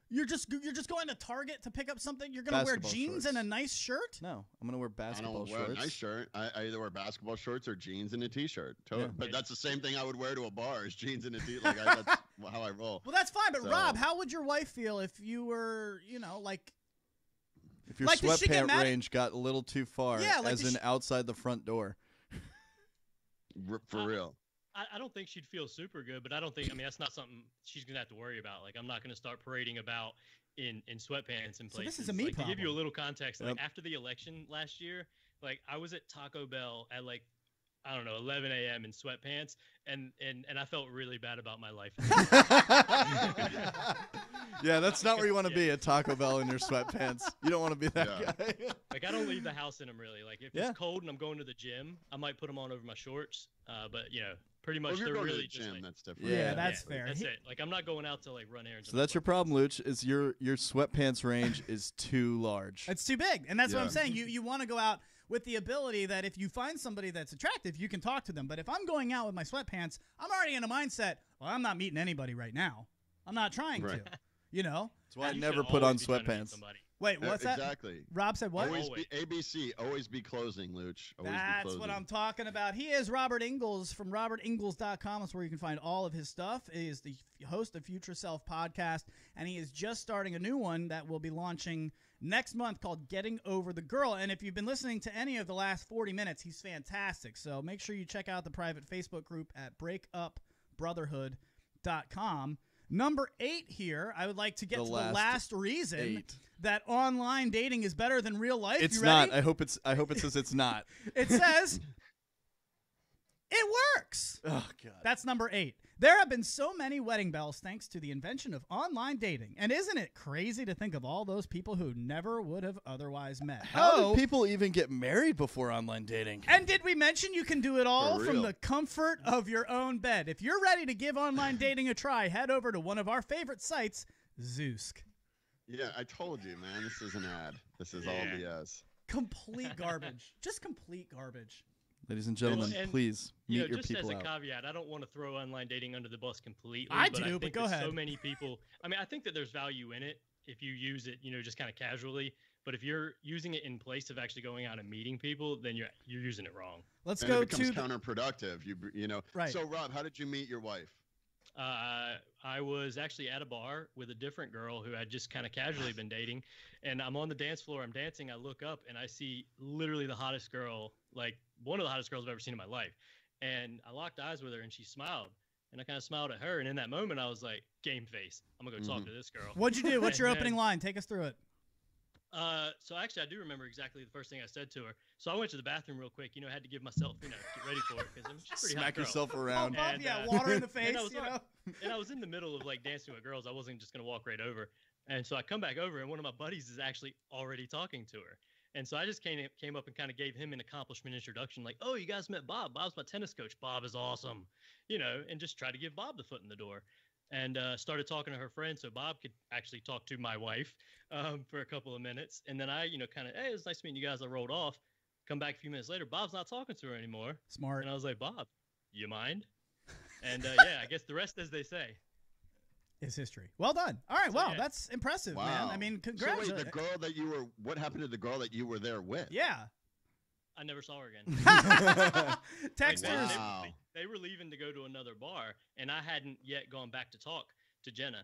you're just going to Target to pick up something. You're going to wear Basketball jeans shorts. and a nice shirt. No, I'm going to wear I basketball don't wear shorts. a nice shirt. I either wear basketball shorts or jeans and a t-shirt. Yeah. But that's the same thing I would wear to a bar is jeans and a t-shirt. Like, that's how I roll. Well, that's fine. But So- Rob, how would your wife feel if you were, like? If your Like, does she get sweatpant mad at- range got a little too far, Yeah, like, as does in outside the front door. For real. I don't think she'd feel super good, but I don't think. I mean, that's not something she's gonna have to worry about. Like, I'm not gonna start parading about in sweatpants and So places. this is a me like, to give you a problem. little context, like Yep. after the election last year, like I was at Taco Bell at like, I don't know, 11 a.m. in sweatpants, and I felt really bad about my life. Yeah, that's not where you want to be at Taco Bell in your sweatpants. You don't want to be that Yeah. guy. Like, I don't leave the house in them really. Like, if Yeah. it's cold and I'm going to the gym, I might put them on over my shorts. But pretty much Well, if you're they're going really to the just gym, like, that's different. Yeah, that's fair. That's it. Like, I'm not going out to like run errands. So that's your problem, Luch, is your sweatpants range is too large. It's too big, and that's what I'm Yeah. saying. You want to go out with the ability that if you find somebody that's attractive, you can talk to them. But if I'm going out with my sweatpants, I'm already in a mindset. Well, I'm not meeting anybody right now. I'm not trying Right. to. You know. That's why I You never should put on always be trying to meet sweatpants. somebody. Wait, what's that? Exactly. Rob said what? Always Always. be ABC. Always be closing, Luch. Always be That's closing. what I'm talking about. He is Robert Ingalls from robertingles.com. That's where you can find all of his stuff. He is the host of Future Self podcast, and he is just starting a new one that will be launching next month called Getting Over the Girl. And if you've been listening to any of the last 40 minutes, he's fantastic. So make sure you check out the private Facebook group at breakupbrotherhood.com. Number 8 here, I would like to get The to the last reason 8. that online dating is better than real life. It's You ready? not. I hope it says it's not. It says it works. Oh god. That's number 8. There have been so many wedding bells thanks to the invention of online dating. And isn't it crazy to think of all those people who never would have otherwise met? How did people even get married before online dating? And did we mention you can do it all For from real. the comfort of your own bed? If you're ready to give online dating a try, head over to one of our favorite sites, Zoosk. Yeah, I told you, man. This is an ad. This is all BS. Complete garbage. Just complete garbage. Ladies and gentlemen, And, please meet your just people as a out. caveat, I don't want to throw online dating under the bus completely. I but do, I but think go that ahead. So many people. I mean, I think that there's value in it if you use it, just kind of casually. But if you're using it in place of actually going out and meeting people, then you're using it wrong. Let's And go it becomes to counterproductive. You know. Right. So Rob, how did you meet your wife? I was actually at a bar with a different girl who had just kind of casually been dating, and I'm on the dance floor. I'm dancing. I look up and I see literally the hottest girl, like one of the hottest girls I've ever seen in my life. And I locked eyes with her, and she smiled, and I kind of smiled at her. And in that moment, I was like, "Game face. I'm gonna go talk to this girl." What'd you do? What's your And opening then- line? Take us through it. So actually, I do remember exactly the first thing I said to her. So I went to the bathroom real quick. Had to give myself, get ready for it because she's a pretty hot Smack girl. yourself around. Bump up, And, yeah, water in the face, and I was you know. And I was in the middle of like dancing with girls. I wasn't just gonna walk right over. And so I come back over, and one of my buddies is actually already talking to her. And so I just came up and kind of gave him an accomplishment introduction, like, "Oh, you guys met Bob. Bob's my tennis coach. Bob is awesome," and just try to give Bob the foot in the door. and started talking to her friend so Bob could actually talk to my wife for a couple of minutes. And then I, kind of, hey, it was nice meeting you guys. I rolled off. Come back a few minutes later, Bob's not talking to her anymore. Smart. And I was like, Bob, you mind? And yeah, I guess the rest, as they say, is history. Well done. All right, So, yeah. that's impressive, Wow. man. I mean, congrats. So wait, the girl that you were, what happened to the girl that you were there with? Yeah. I never saw her again. Texters. Wow. They were leaving to go to another bar, and I hadn't yet gone back to talk to Jenna.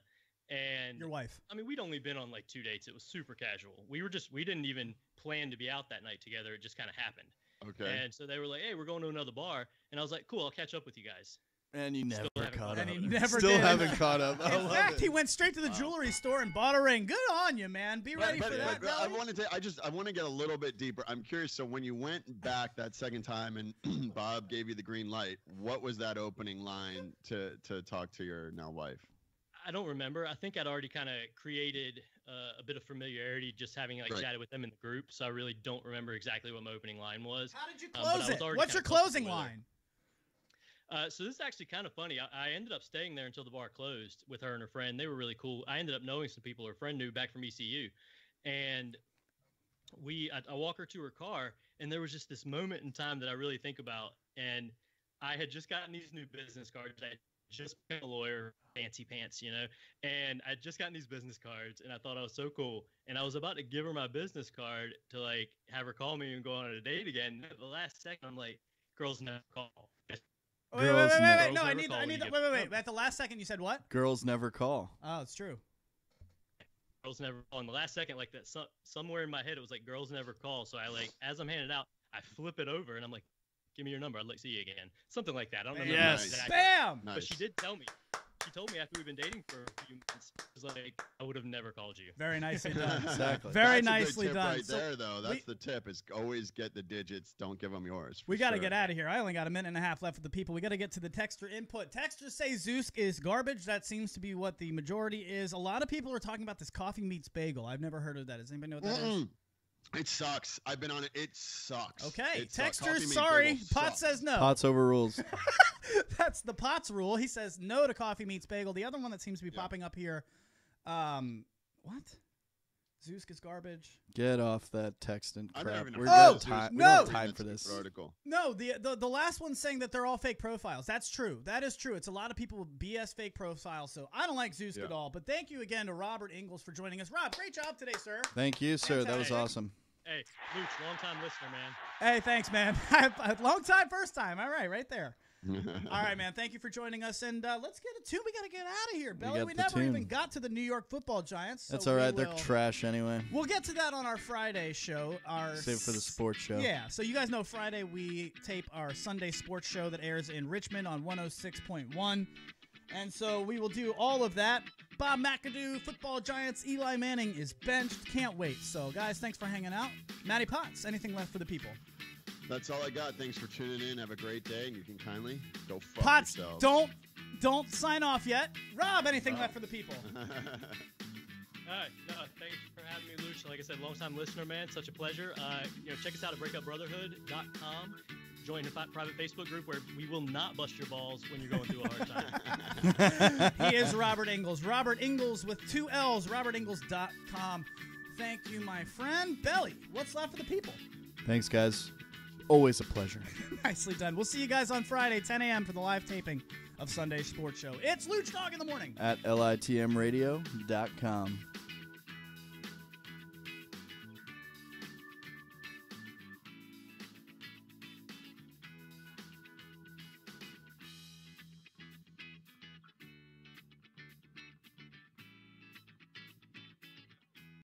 And Your wife. I mean, we'd only been on like 2 dates. It was super casual. We didn't even plan to be out that night together. It just kind of happened. Okay. And so they were like, hey, we're going to another bar. And I was like, cool, I'll catch up with you guys. And you never haven't caught caught up. And he never Still did. haven't caught up. I In love fact, it. he went straight to the jewelry store and bought a ring. Good on you, man. Be ready for that. I Belly. want to. I want to get a little bit deeper. I'm curious. So when you went back that second time and Bob gave you the green light, what was that opening line to talk to your now wife? I don't remember. I think I'd already kind of created a bit of familiarity just having like Right. chatted with them in the group. So I really don't remember exactly what my opening line was. How did you but I close was it? already What's kinda your closing comfortable with her. line? So this is actually kind of funny. I ended up staying there until the bar closed with her and her friend. They were really cool. I ended up knowing some people her friend knew back from ECU. And I walk her to her car, and there was just this moment in time that I really think about. And I had just gotten these new business cards. I had just been a lawyer, fancy pants, and I'd just gotten these business cards, and I thought I was so cool. And I was about to give her my business card to like have her call me and go on a date again. And at the last second, I'm like, girls never call. Wait. Girls No, never I call need when you that. get- Wait. At the last second, you said what? Girls never call. Oh, it's true. Girls never call. In the last second, like that, somewhere in my head, it was like girls never call. So I like, as I'm handing it out, I flip it over and I'm like, give me your number. I'd like to see you again. Something like that. I don't remember. Yes. exactly. Bam. Nice. But she did tell me. She told me after we've been dating for a few months, she was like, I would have never called you. Very nicely done. Exactly. Very That's a good nicely tip done. right So there, though. That's we- the tip: is always get the digits. Don't give them yours. we for got to sure. get out of here. I only got a minute and a half left with the people. We got to get to the texter input. Texters say Zeus is garbage. That seems to be what the majority is. A lot of people are talking about this coffee meets bagel. I've never heard of that. Does anybody know what that is? It sucks. I've been on it. It sucks. Okay. It sucks. Coffee Texters, meets sorry. bagel Pot sucks. says no. Pots over rules. That's the Potts rule. He says no to coffee meets bagel. The other one that seems to be popping up here, what? Zeus gets garbage. Get off that text and I've crap. never even We heard don't of have Zeus. we don't have No. time for That's a this. good article. No, the last one's saying that they're all fake profiles. That's true. That is true. It's a lot of people with BS fake profiles. So I don't like Zeus at all. But thank you again to Robert Ingalls for joining us. Rob, great job today, sir. Thank you, sir. That was Fantastic. awesome. Hey, Luch, long-time listener, man. Hey, thanks, man. Long time, first time. All right there. All right, man. Thank you for joining us. And let's get a tune. We got to get out of here, Belly. got We the never tune. even got to the New York Football Giants. So That's all right. we They're will- trash anyway. We'll get to that on our Friday show. Save it for the sports show. Yeah, so you guys know Friday we tape our Sunday sports show that airs in Richmond on 106.1. And so we will do all of that. Bob McAdoo, Football Giants, Eli Manning is benched. Can't wait. So, guys, thanks for hanging out. Matty Potts, anything left for the people? That's all I got. Thanks for tuning in. Have a great day, and you can kindly go fuck Potts, yourselves. don't sign off yet. Rob, anything left for the people? All right. No, thanks for having me, Luch. Like I said, long-time listener, man. Such a pleasure. Check us out at breakupbrotherhood.com. Join a private Facebook group where we will not bust your balls when you're going through a hard time. He is Robert Ingalls. Robert Ingalls with 2 L's, robertingles.com. Thank you, my friend. Belly, what's left for the people? Thanks, guys. Always a pleasure. Nicely done. We'll see you guys on Friday, 10 a.m. for the live taping of Sunday Sports Show. It's Lucdogg in the morning. At litmradio.com.